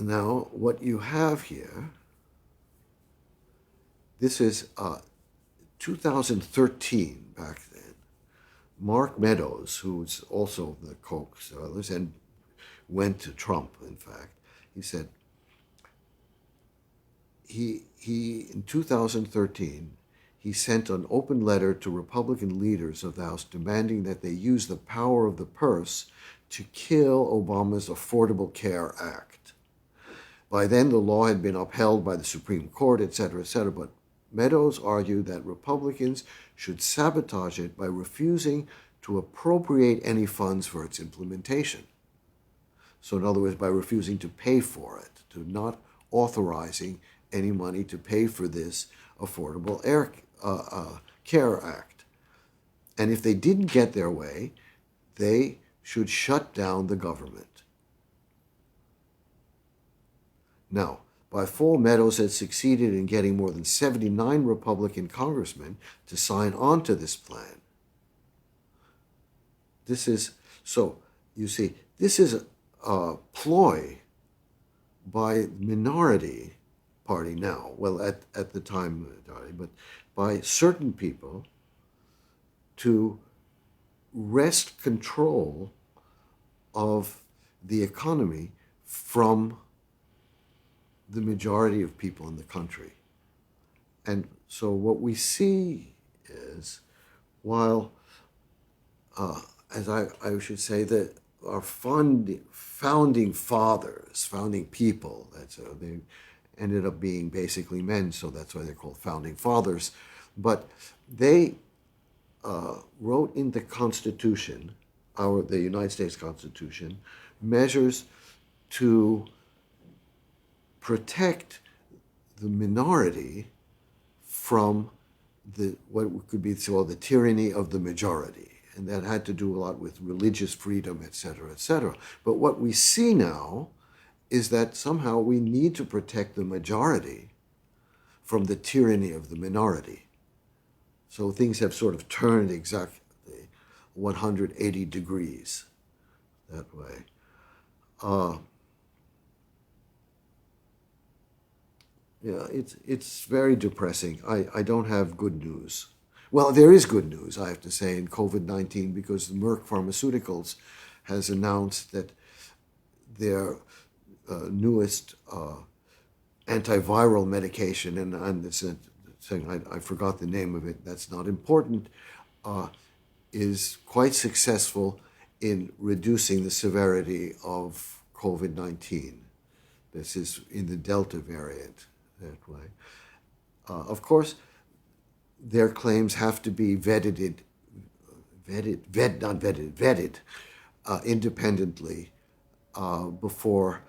Now, what you have here, this is 2013, back then. Mark Meadows, who's also the Koch brothers and went to Trump, in fact, he said, he in 2013, he sent an open letter to Republican leaders of the House demanding that they use the power of the purse to kill Obama's Affordable Care Act. By then, the law had been upheld by the Supreme Court, etc., but Meadows argued that Republicans should sabotage it by refusing to appropriate any funds for its implementation. So in other words, by refusing to pay for it, to not authorizing any money to pay for this Affordable Care Act. And if they didn't get their way, they should shut down the government. Now, by fall, Meadows had succeeded in getting more than 79 Republican congressmen to sign on to this plan. You see, this is a ploy by minority party now, well, at the time, but by certain people to wrest control of the economy from the majority of people in the country. And so what we see is, while, as I should say, that our founding fathers, founding people, ended up being basically men, so that's why they're called founding fathers. But they wrote in the Constitution, the United States Constitution, measures to protect the minority from what could be called the tyranny of the majority. And that had to do a lot with religious freedom, et cetera, et cetera. But what we see now is that somehow we need to protect the majority from the tyranny of the minority. So things have sort of turned exactly 180 degrees that way. Yeah, it's very depressing. I don't have good news. Well, there is good news, I have to say, in COVID-19 because Merck Pharmaceuticals has announced that their newest antiviral medication, and it's saying I forgot the name of it, that's not important, is quite successful in reducing the severity of COVID-19. This is in the Delta variant that way. Of course, their claims have to be vetted independently before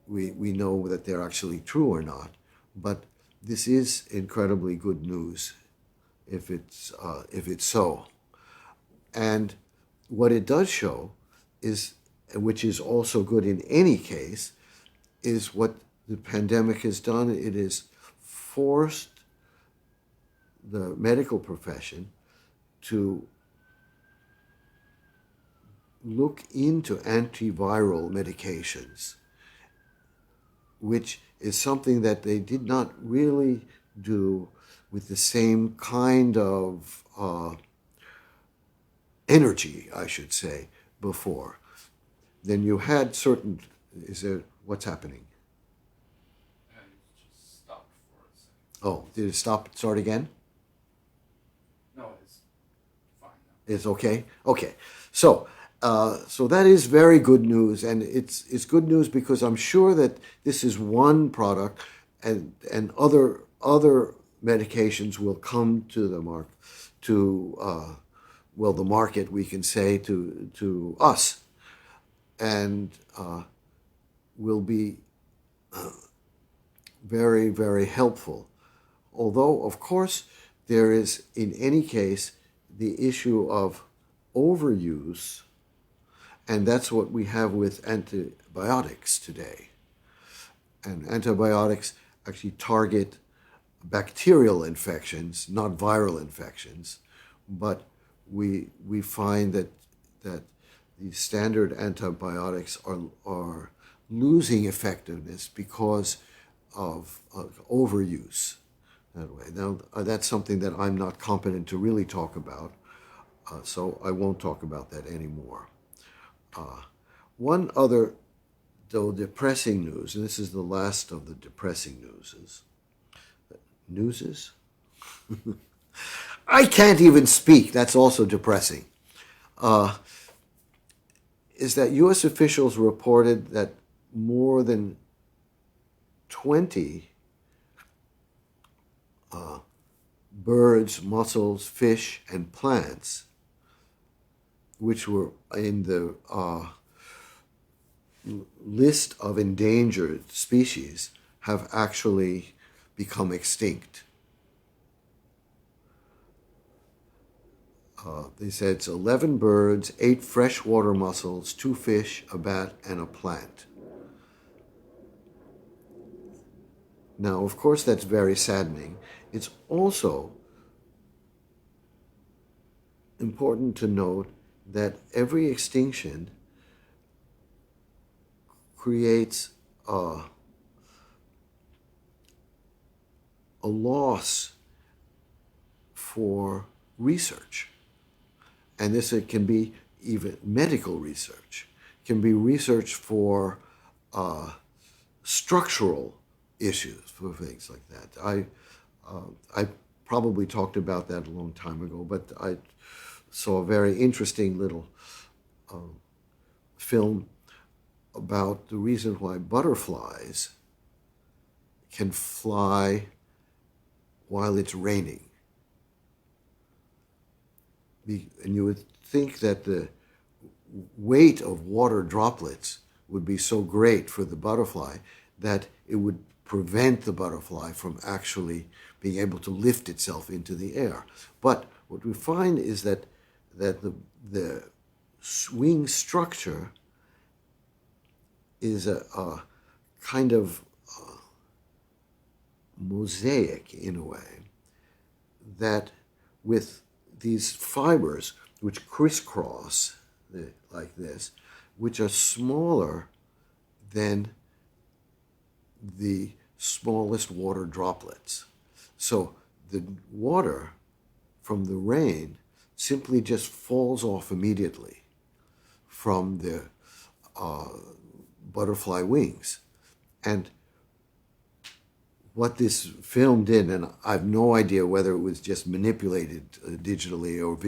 we know that they're actually true or not. But this is incredibly good news if it's so. And what it does show is, which is also good in any case, is what the pandemic has done. It has forced the medical profession to look into antiviral medications, which is something that they did not really do with the same kind of energy, I should say, before. Then you had certain, what's happening? And it just stopped for a second. Oh, did it start again? No, it's fine now. It's okay? Okay. So that is very good news, and it's good news because I'm sure that this is one product, and other medications will come to the the market, we can say, to us, and will be very, very helpful. Although, of course, there is, in any case, the issue of overuse, and that's what we have with antibiotics today. And antibiotics actually target bacterial infections, not viral infections, but we find that the standard antibiotics are losing effectiveness because of overuse that way. Now, that's something that I'm not competent to really talk about, so I won't talk about that anymore. One other, though, depressing news, and this is the last of the depressing newses? I can't even speak. That's also depressing. Is that U.S. officials reported that more than 20 birds, mussels, fish, and plants, which were in the list of endangered species, have actually become extinct. They said it's 11 birds, 8 freshwater mussels, 2 fish, a bat, and a plant. Now, of course, that's very saddening. It's also important to note that every extinction creates a loss for research. And this can be even medical research. It can be research for structural issues, for things like that. I probably talked about that a long time ago, but I saw a very interesting little film about the reason why butterflies can fly while it's raining. And you would think that the weight of water droplets would be so great for the butterfly that it would prevent the butterfly from actually being able to lift itself into the air. But what we find is that the wing structure is a kind of mosaic in a way, that with these fibers which crisscross like this, which are smaller than the smallest water droplets. So the water from the rain simply just falls off immediately from the butterfly wings. And what this film did, and I have no idea whether it was just manipulated digitally or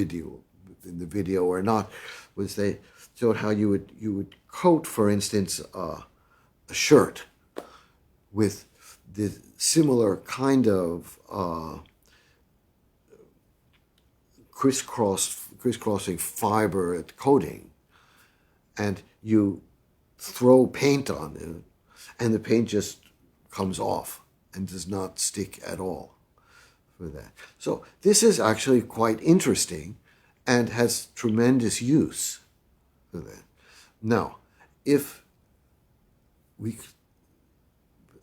in the video or not, was they showed how you would coat, for instance, a shirt with the similar kind of crisscrossing fiber coating, and you throw paint on it, and the paint just comes off and does not stick at all for that. So this is actually quite interesting and has tremendous use for that. Now, if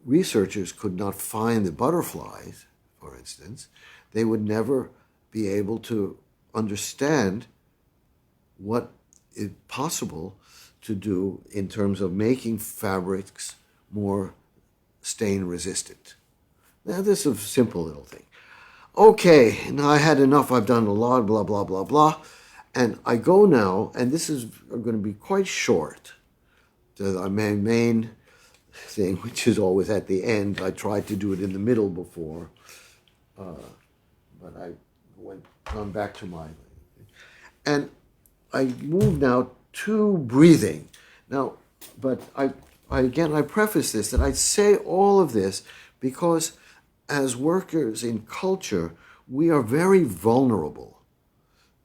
researchers could not find the butterflies, for instance, they would never be able to understand what is possible to do in terms of making fabrics more stain resistant. Now, this is a simple little thing. Okay, now I had enough. I've done a lot, blah, blah, blah, blah. And I go now, and this is going to be quite short. The main thing, which is always at the end. I tried to do it in the middle before, but I gone back to my... And I move now to breathing. Now, but I preface this, that I say all of this because as workers in culture, we are very vulnerable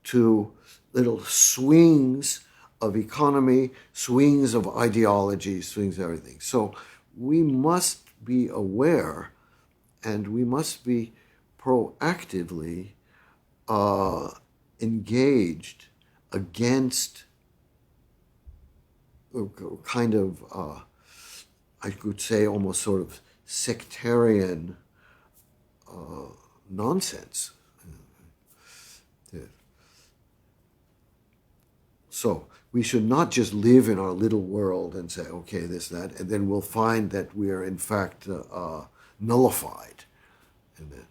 to little swings of economy, swings of ideology, swings of everything. So we must be aware, and we must be proactively engaged against kind of, I could say, almost sort of sectarian nonsense. So we should not just live in our little world and say, okay, this, that, and then we'll find that we are in fact nullified in that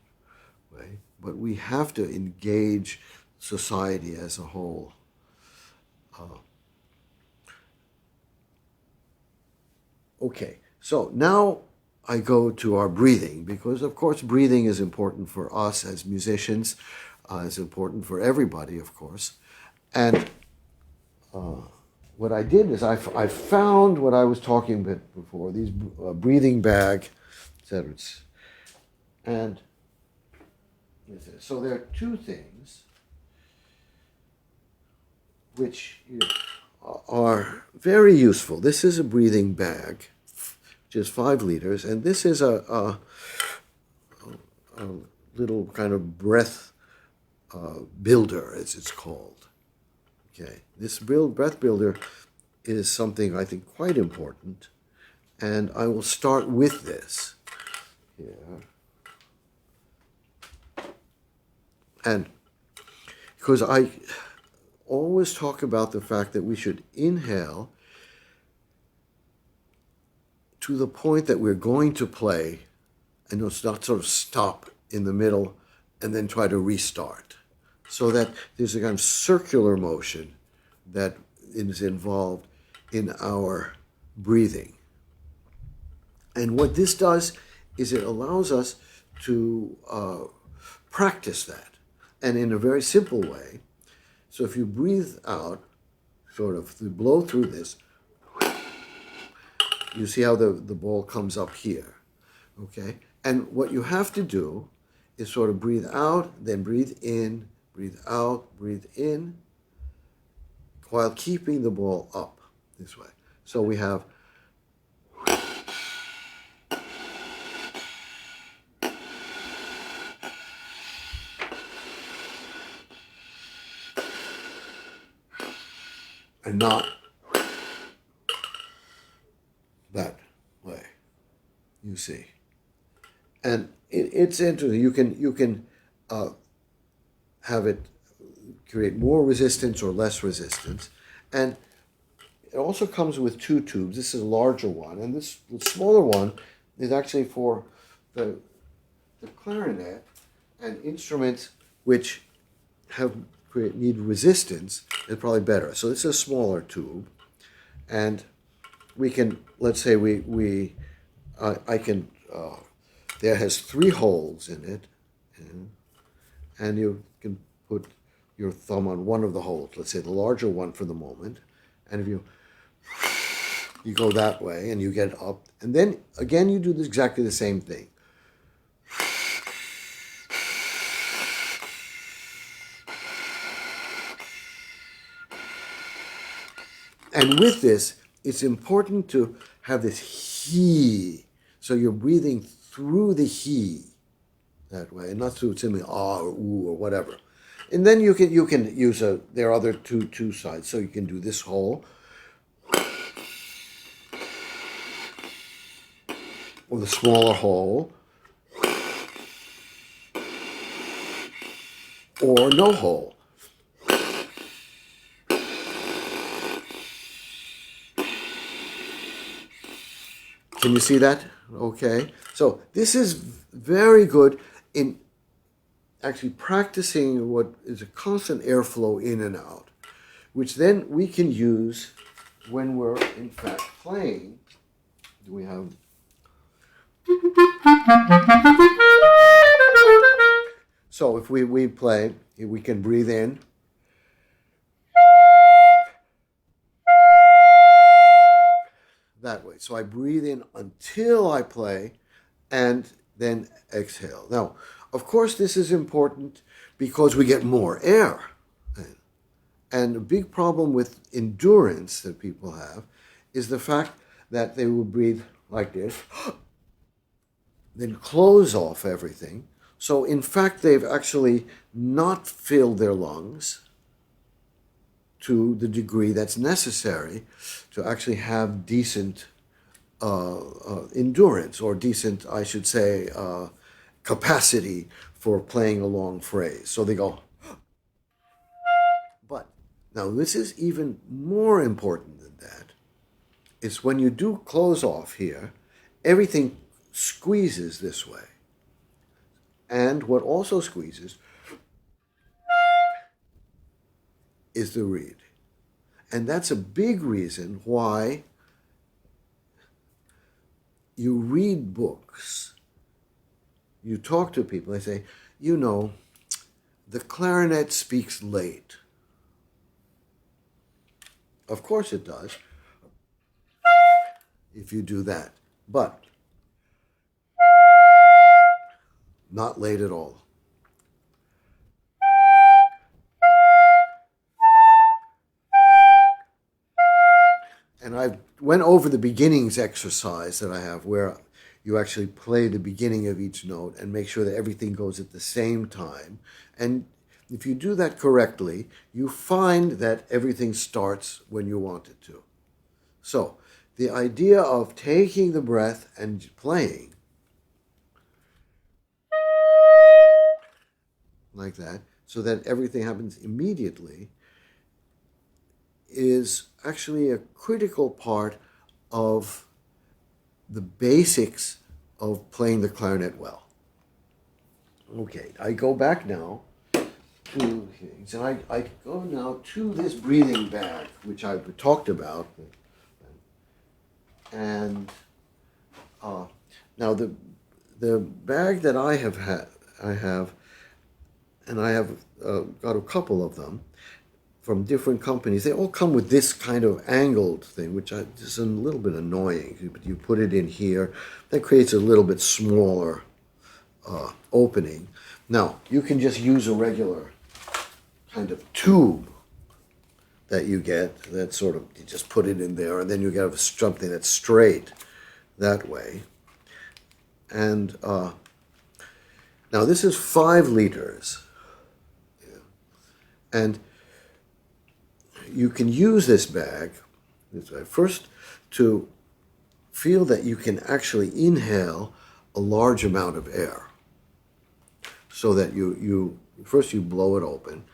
way. But we have to engage society as a whole. Okay, so now I go to our breathing, because of course breathing is important for us as musicians, it's important for everybody, of course. And what I did is I found what I was talking about before, these breathing bag, etc. And so there are two things which are very useful. This is a breathing bag, which is 5 liters, and this is a little kind of breath builder, as it's called. Okay, this breath builder is something I think quite important, and I will start with this here. And because I always talk about the fact that we should inhale to the point that we're going to play, and it's not sort of stop in the middle and then try to restart. So that there's a kind of circular motion that is involved in our breathing. And what this does is it allows us to practice that, and in a very simple way. So if you breathe out, sort of blow through this, you see how the ball comes up here. Okay? And what you have to do is sort of breathe out, then breathe in, breathe out, breathe in, while keeping the ball up this way. So we have and not that way, you see. And it's interesting. You can have it create more resistance or less resistance. And it also comes with two tubes. This is a larger one, and this the smaller one is actually for the clarinet and instruments which need resistance is probably better. So this is a smaller tube, and we can, let's say I can there has 3 holes in it, and you can put your thumb on one of the holes, let's say the larger one for the moment, and if you go that way and you get up, and then again you do exactly the same thing. And with this, it's important to have this he. So you're breathing through the he that way, and not through simply ah or ooh or whatever. And then you can use there are other two sides. So you can do this hole, or the smaller hole, or no hole. Can you see that? Okay. So this is very good in actually practicing what is a constant airflow in and out, which then we can use when we're in fact playing. Do we have? So if we play, we can breathe in. That way. So I breathe in until I play and then exhale. Now, of course, this is important because we get more air. And a big problem with endurance that people have is the fact that they will breathe like this, then close off everything. So in fact, they've actually not filled their lungs to the degree that's necessary to actually have decent endurance, or decent, I should say, capacity for playing a long phrase. So they go, but now this is even more important than that. It's when you do close off here, everything squeezes this way. And what also squeezes is the reed. And that's a big reason why you read books, you talk to people, they say, the clarinet speaks late. Of course it does, if you do that, but not late at all. And I went over the beginnings exercise that I have, where you actually play the beginning of each note and make sure that everything goes at the same time. And if you do that correctly, you find that everything starts when you want it to. So the idea of taking the breath and playing like that, so that everything happens immediately, is actually a critical part of the basics of playing the clarinet well. Okay, I go back now to things, and I go now to this breathing bag, which I've talked about. And now the bag that I have got a couple of them. from different companies. They all come with this kind of angled thing, which is a little bit annoying. But you put it in here, that creates a little bit smaller opening. Now, you can just use a regular kind of tube that you get, that sort of, you just put it in there, and then you get something that's straight that way. And now this is 5 liters. Yeah. And you can use this bag this way. First, to feel that you can actually inhale a large amount of air. So that you first you blow it open.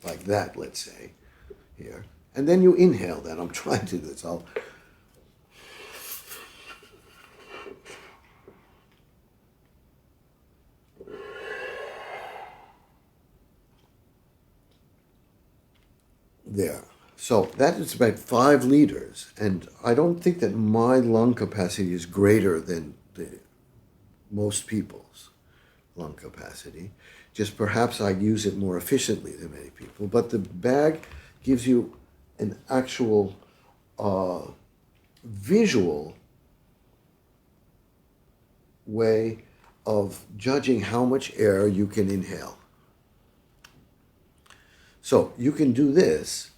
Like that, let's say, here. And then you inhale that. I'm trying to do this. There. So that is about 5 liters. And I don't think that my lung capacity is greater than most people's lung capacity. Just perhaps I use it more efficiently than many people. But the bag gives you an actual visual way of judging how much air you can inhale. So you can do this.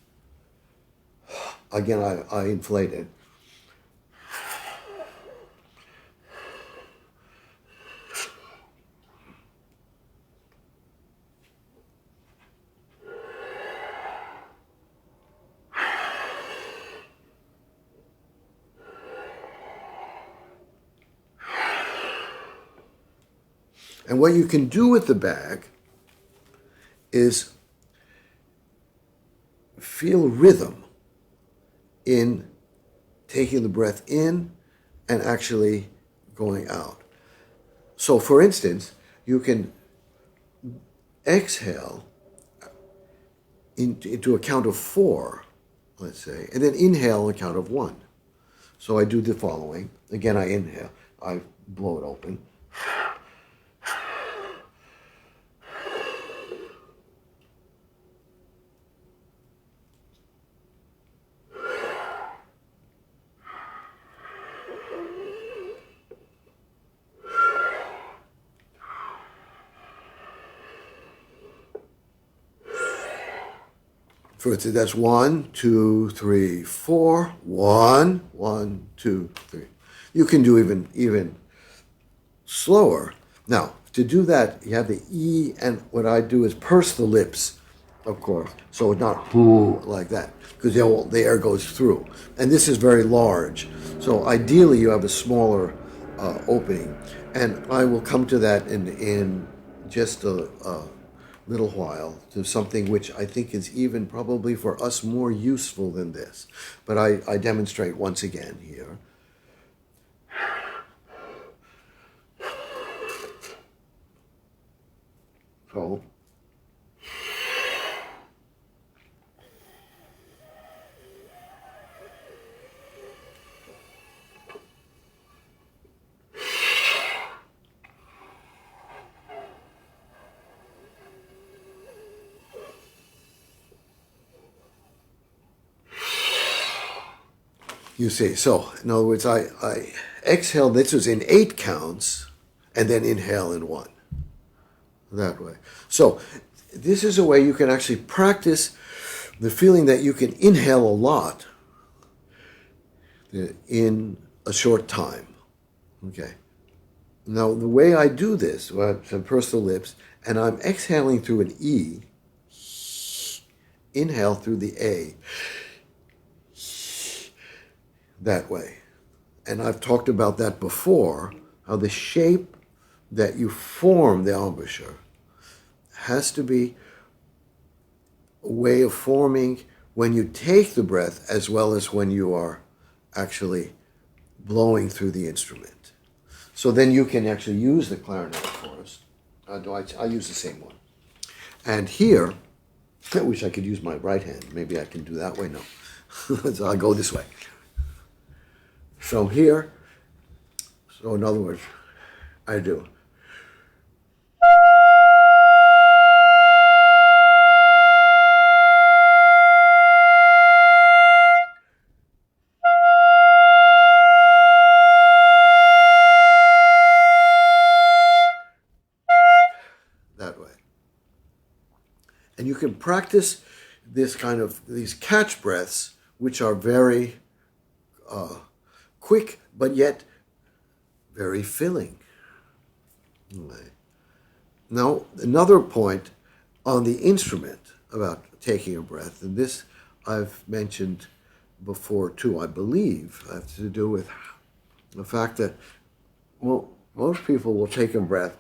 Again, I inflate it. And what you can do with the bag is feel rhythm in taking the breath in and actually going out. So, for instance, you can exhale into a count of 4, let's say, and then inhale a count of 1. So I do the following. Again, I inhale. I blow it open. For instance, that's 1, 2, 3, 4. 1, 1, 2, 3. You can do even slower. Now, to do that, you have the E, and what I do is purse the lips, of course, so it's not like that, because the air goes through. And this is very large. So ideally, you have a smaller opening. And I will come to that in just a little while, to something which I think is even probably for us more useful than this. But I demonstrate once again here. So, you see, so in other words, I exhale, this was in 8 counts, and then inhale in 1. That way. So this is a way you can actually practice the feeling that you can inhale a lot in a short time. Okay. Now, the way I do this, I purse the lips, and I'm exhaling through an E, inhale through the A, that way. And I've talked about that before, how the shape that you form the embouchure has to be a way of forming when you take the breath as well as when you are actually blowing through the instrument. So then you can actually use the clarinet, of course. I use the same one. And here, I wish I could use my right hand. Maybe I can do that way. No. So I'll go this way. So here, So in other words, I do. That way. And you can practice these catch breaths, which are very quick, but yet very filling. Right. Now, another point on the instrument about taking a breath, and this I've mentioned before too, I believe, has to do with the fact that, well, most people will take a breath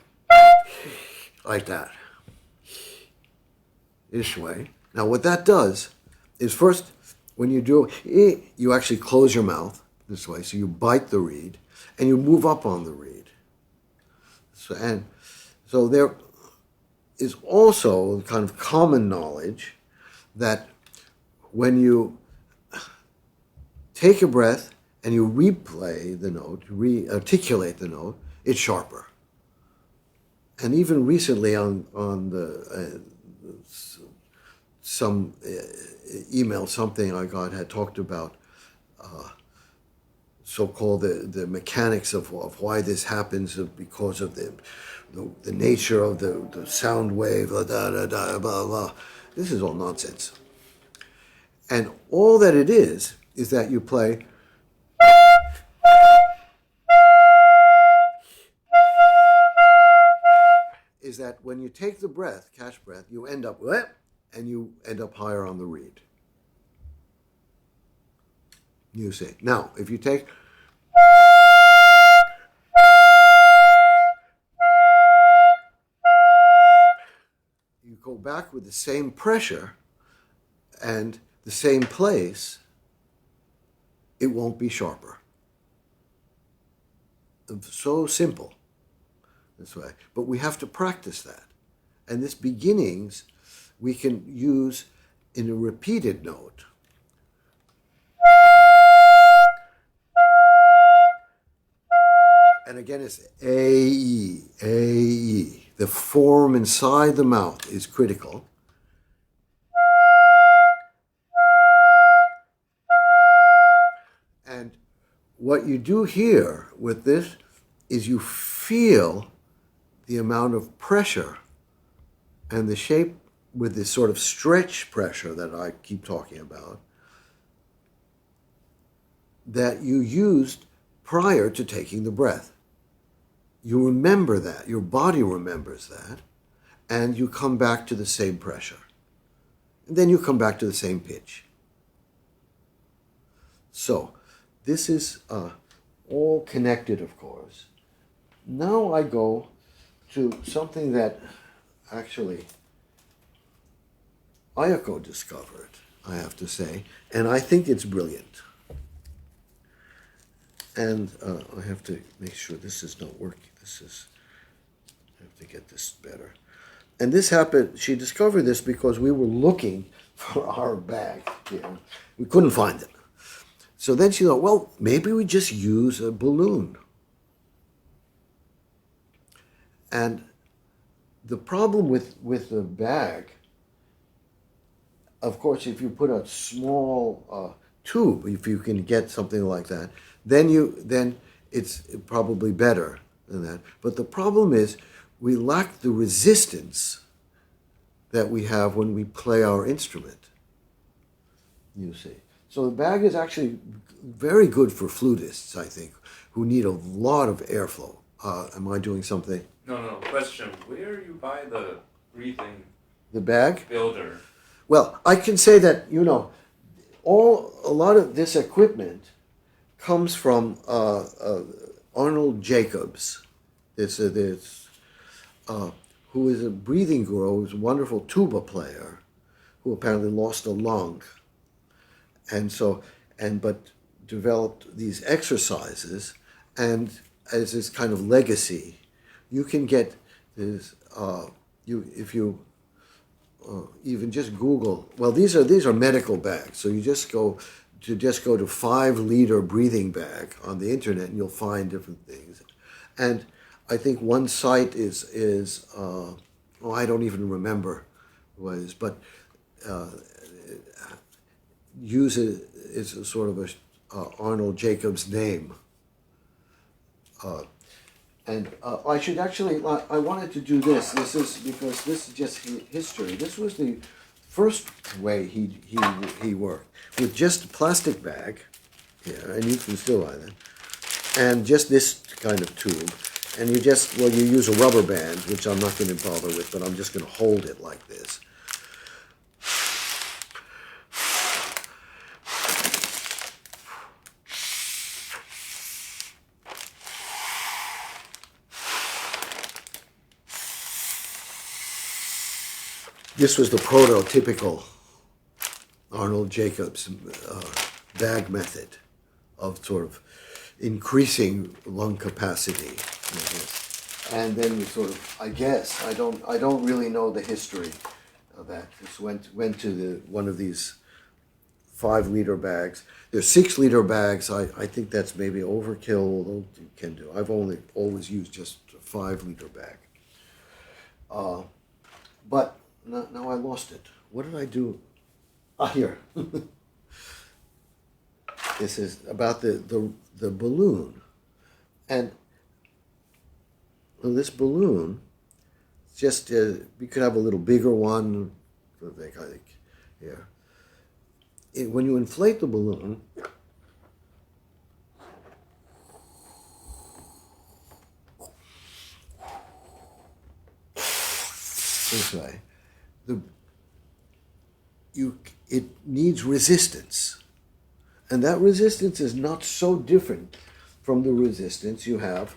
like that, this way. Now, what that does is first, when you do, you actually close your mouth this way, so you bite the reed, and you move up on the reed. So there is also kind of common knowledge that when you take a breath and you replay the note, re-articulate the note, it's sharper. And even recently on the some email, something I got had talked about so-called the mechanics of why this happens because of the nature of the sound wave, blah, blah, blah, blah, blah. This is all nonsense. And all that it is that you play is that when you take the breath, catch breath, you end up and you end up higher on the reed. You see. Now, if you take you go back with the same pressure and the same place, it won't be sharper. So simple this way. But we have to practice that. And this beginnings we can use in a repeated note. And again, it's A-E, A-E. The form inside the mouth is critical. And what you do here with this is you feel the amount of pressure and the shape with this sort of stretch pressure that I keep talking about that you used prior to taking the breath. You remember that, your body remembers that, and you come back to the same pressure. And then you come back to the same pitch. So, this is all connected, of course. Now I go to something that actually Ayako discovered, I have to say, and I think it's brilliant. And I have to make sure this is not working. I have to get this better. And this happened, she discovered this because we were looking for our bag here. We couldn't find it. So then she thought, well, maybe we just use a balloon. And the problem with the bag, of course, if you put a small tube, if you can get something like that, then it's probably better than that. But the problem is we lack the resistance that we have when we play our instrument, you see. So the bag is actually very good for flutists, I think, who need a lot of airflow. Am I doing something? No. Question: where you buy the breathing? The bag? Builder. Well, I can say that a lot of this equipment comes from Arnold Jacobs. Who is a breathing guru, who's a wonderful tuba player, who apparently lost a lung, but developed these exercises, and as this kind of legacy, you can get this. If you even just Google. Well, these are medical bags, so you just go to just go to 5-liter breathing bag on the internet, and you'll find different things. And I think one site is I don't even remember what it is, but uses it's a sort of a Arnold Jacobs name. And I should actually, I wanted to do this. This is because this is just history. This was the first way he worked, with just a plastic bag, here, and you can still buy that, and just this kind of tube. And you just, well, you use a rubber band, which I'm not going to bother with, but I'm just going to hold it like this. This was the prototypical Arnold Jacobs bag method of sort of increasing lung capacity. And then we sort of, I guess, I don't really know the history of that. Just went to one of these 5-liter bags. There's 6-liter bags. I think that's maybe overkill, although you can do. I've always used just a 5-liter bag. But now I lost it. What did I do? Here. This is about the balloon. And this balloon, just we could have a little bigger one, I think here. When you inflate the balloon, this way, it needs resistance. And that resistance is not so different from the resistance you have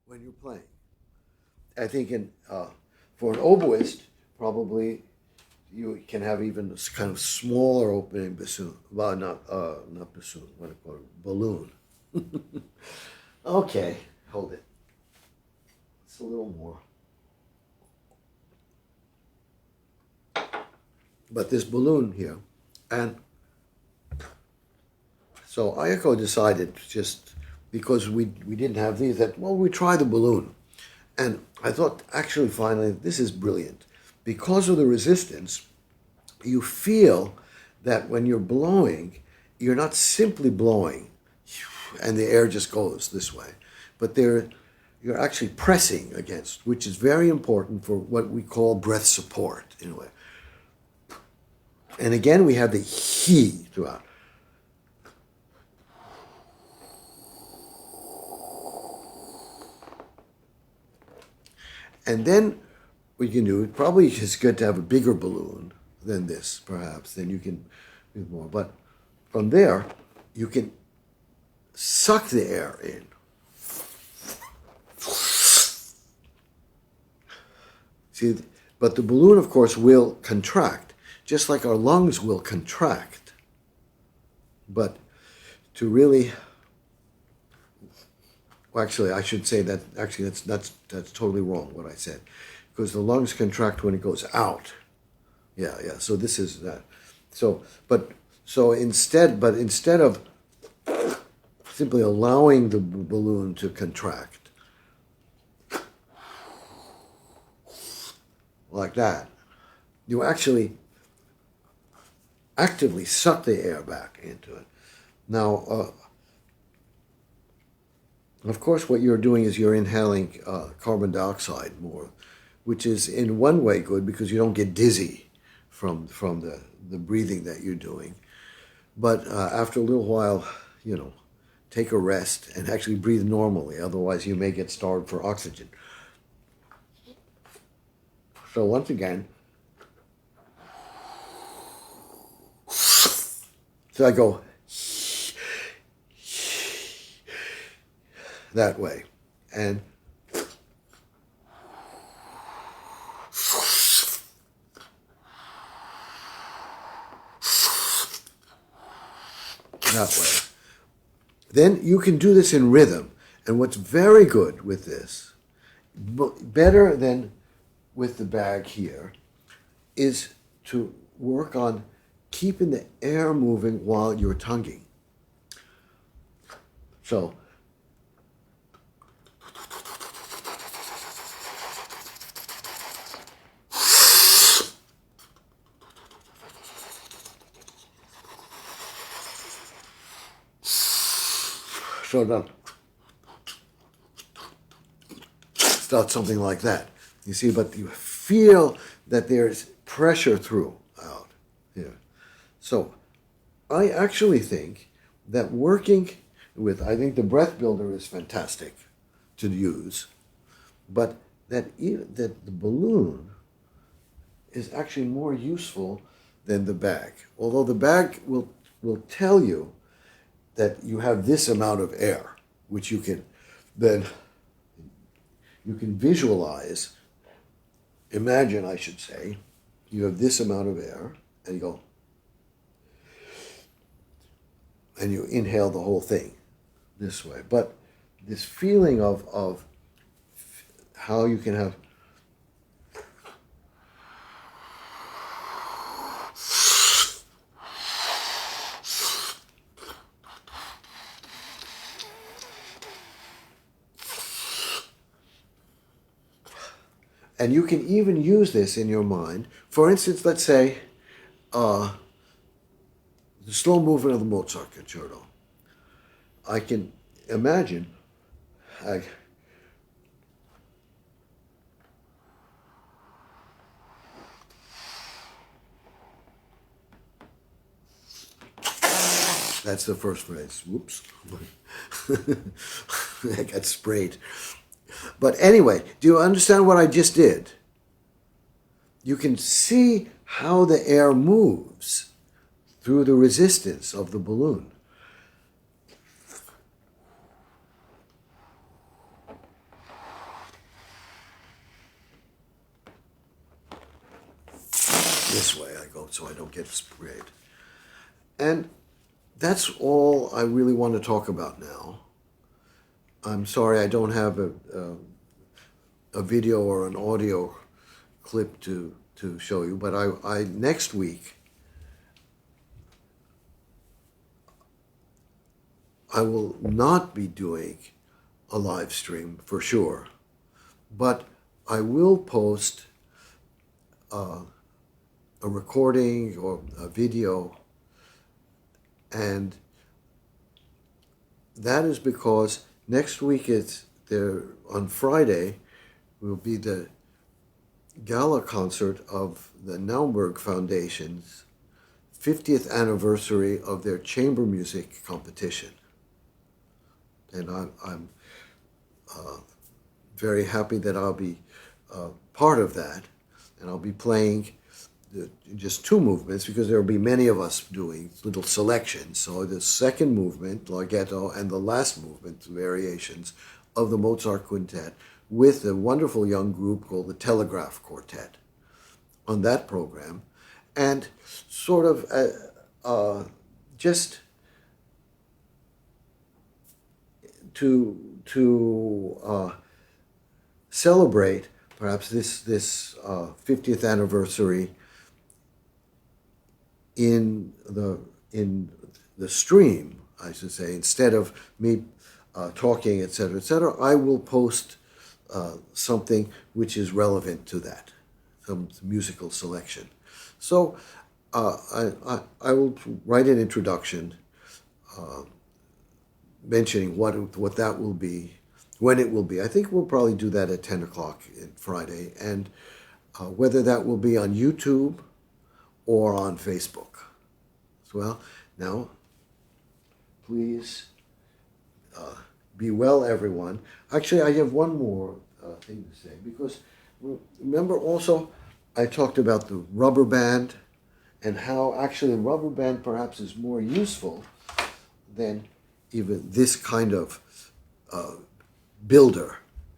when you're playing. I think for an oboist, probably you can have even this kind of smaller opening bassoon. Well, not bassoon, what do you call it? Balloon. Okay, hold it. It's a little more. But this balloon here, and so Ayako decided, just because we didn't have these, that, well, we try the balloon. And I thought, actually, finally, this is brilliant. Because of the resistance, you feel that when you're blowing, you're not simply blowing, and the air just goes this way, but you're actually pressing against, which is very important for what we call breath support, in a way. And again, we have the he throughout. And then what you can do, probably it's good to have a bigger balloon than this, perhaps. Then you can do more. But from there, you can suck the air in. See, but the balloon, of course, will contract, just like our lungs will contract. But to really, well, actually, I should say that actually that's totally wrong what I said, because the lungs contract when it goes out. Yeah. So this is that. So instead of simply allowing the balloon to contract like that, you actually actively suck the air back into it. Now, of course, what you're doing is you're inhaling carbon dioxide more, which is in one way good because you don't get dizzy from the breathing that you're doing. But after a little while, take a rest and actually breathe normally. Otherwise, you may get starved for oxygen. So once again, so I go that way, and that way. Then you can do this in rhythm. And what's very good with this, better than with the bag here, is to work on keeping the air moving while you're tonguing. So, now, start something like that. You see, but you feel that there's pressure throughout here. So, I actually think that working with, I think the breath builder is fantastic to use, but that the balloon is actually more useful than the bag. Although the bag will tell you that you have this amount of air, which you can visualize. Imagine, I should say, you have this amount of air, and you go, and you inhale the whole thing this way. But this feeling of how you can have and you can even use this in your mind. For instance, let's say the slow movement of the Mozart concerto. I can imagine that's the first phrase. Whoops. I got sprayed. But anyway, do you understand what I just did? You can see how the air moves through the resistance of the balloon. This way I go so I don't get sprayed. And that's all I really want to talk about now. I'm sorry I don't have a video or an audio clip to show you, but I next week I will not be doing a live stream for sure, but I will post a recording or a video, and that is because next week on Friday will be the gala concert of the Naumburg Foundation's 50th anniversary of their chamber music competition. And I'm very happy that I'll be part of that, and I'll be playing just two movements because there will be many of us doing little selections. So the second movement, Larghetto, and the last movement, variations of the Mozart Quintet with a wonderful young group called the Telegraph Quartet on that program. And sort of just to celebrate perhaps this 50th anniversary in the stream, I should say, instead of me talking, etc., I will post something which is relevant to that, some musical selection. So I will write an introduction mentioning what that will be, when it will be. I think we'll probably do that at 10 o'clock on Friday, and whether that will be on YouTube or on Facebook as well. Now, please be well, everyone. Actually, I have one more thing to say, because remember also I talked about the rubber band and how actually the rubber band perhaps is more useful than even this kind of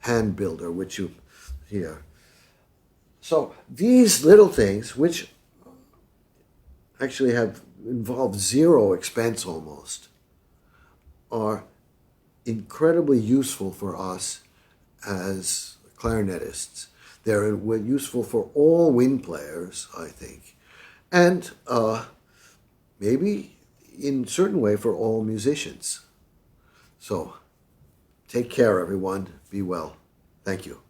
hand builder, which you hear. So these little things, which actually involve zero expense almost, are incredibly useful for us as clarinetists. They're useful for all wind players, I think, and maybe in a certain way for all musicians. So take care, everyone. Be well. Thank you.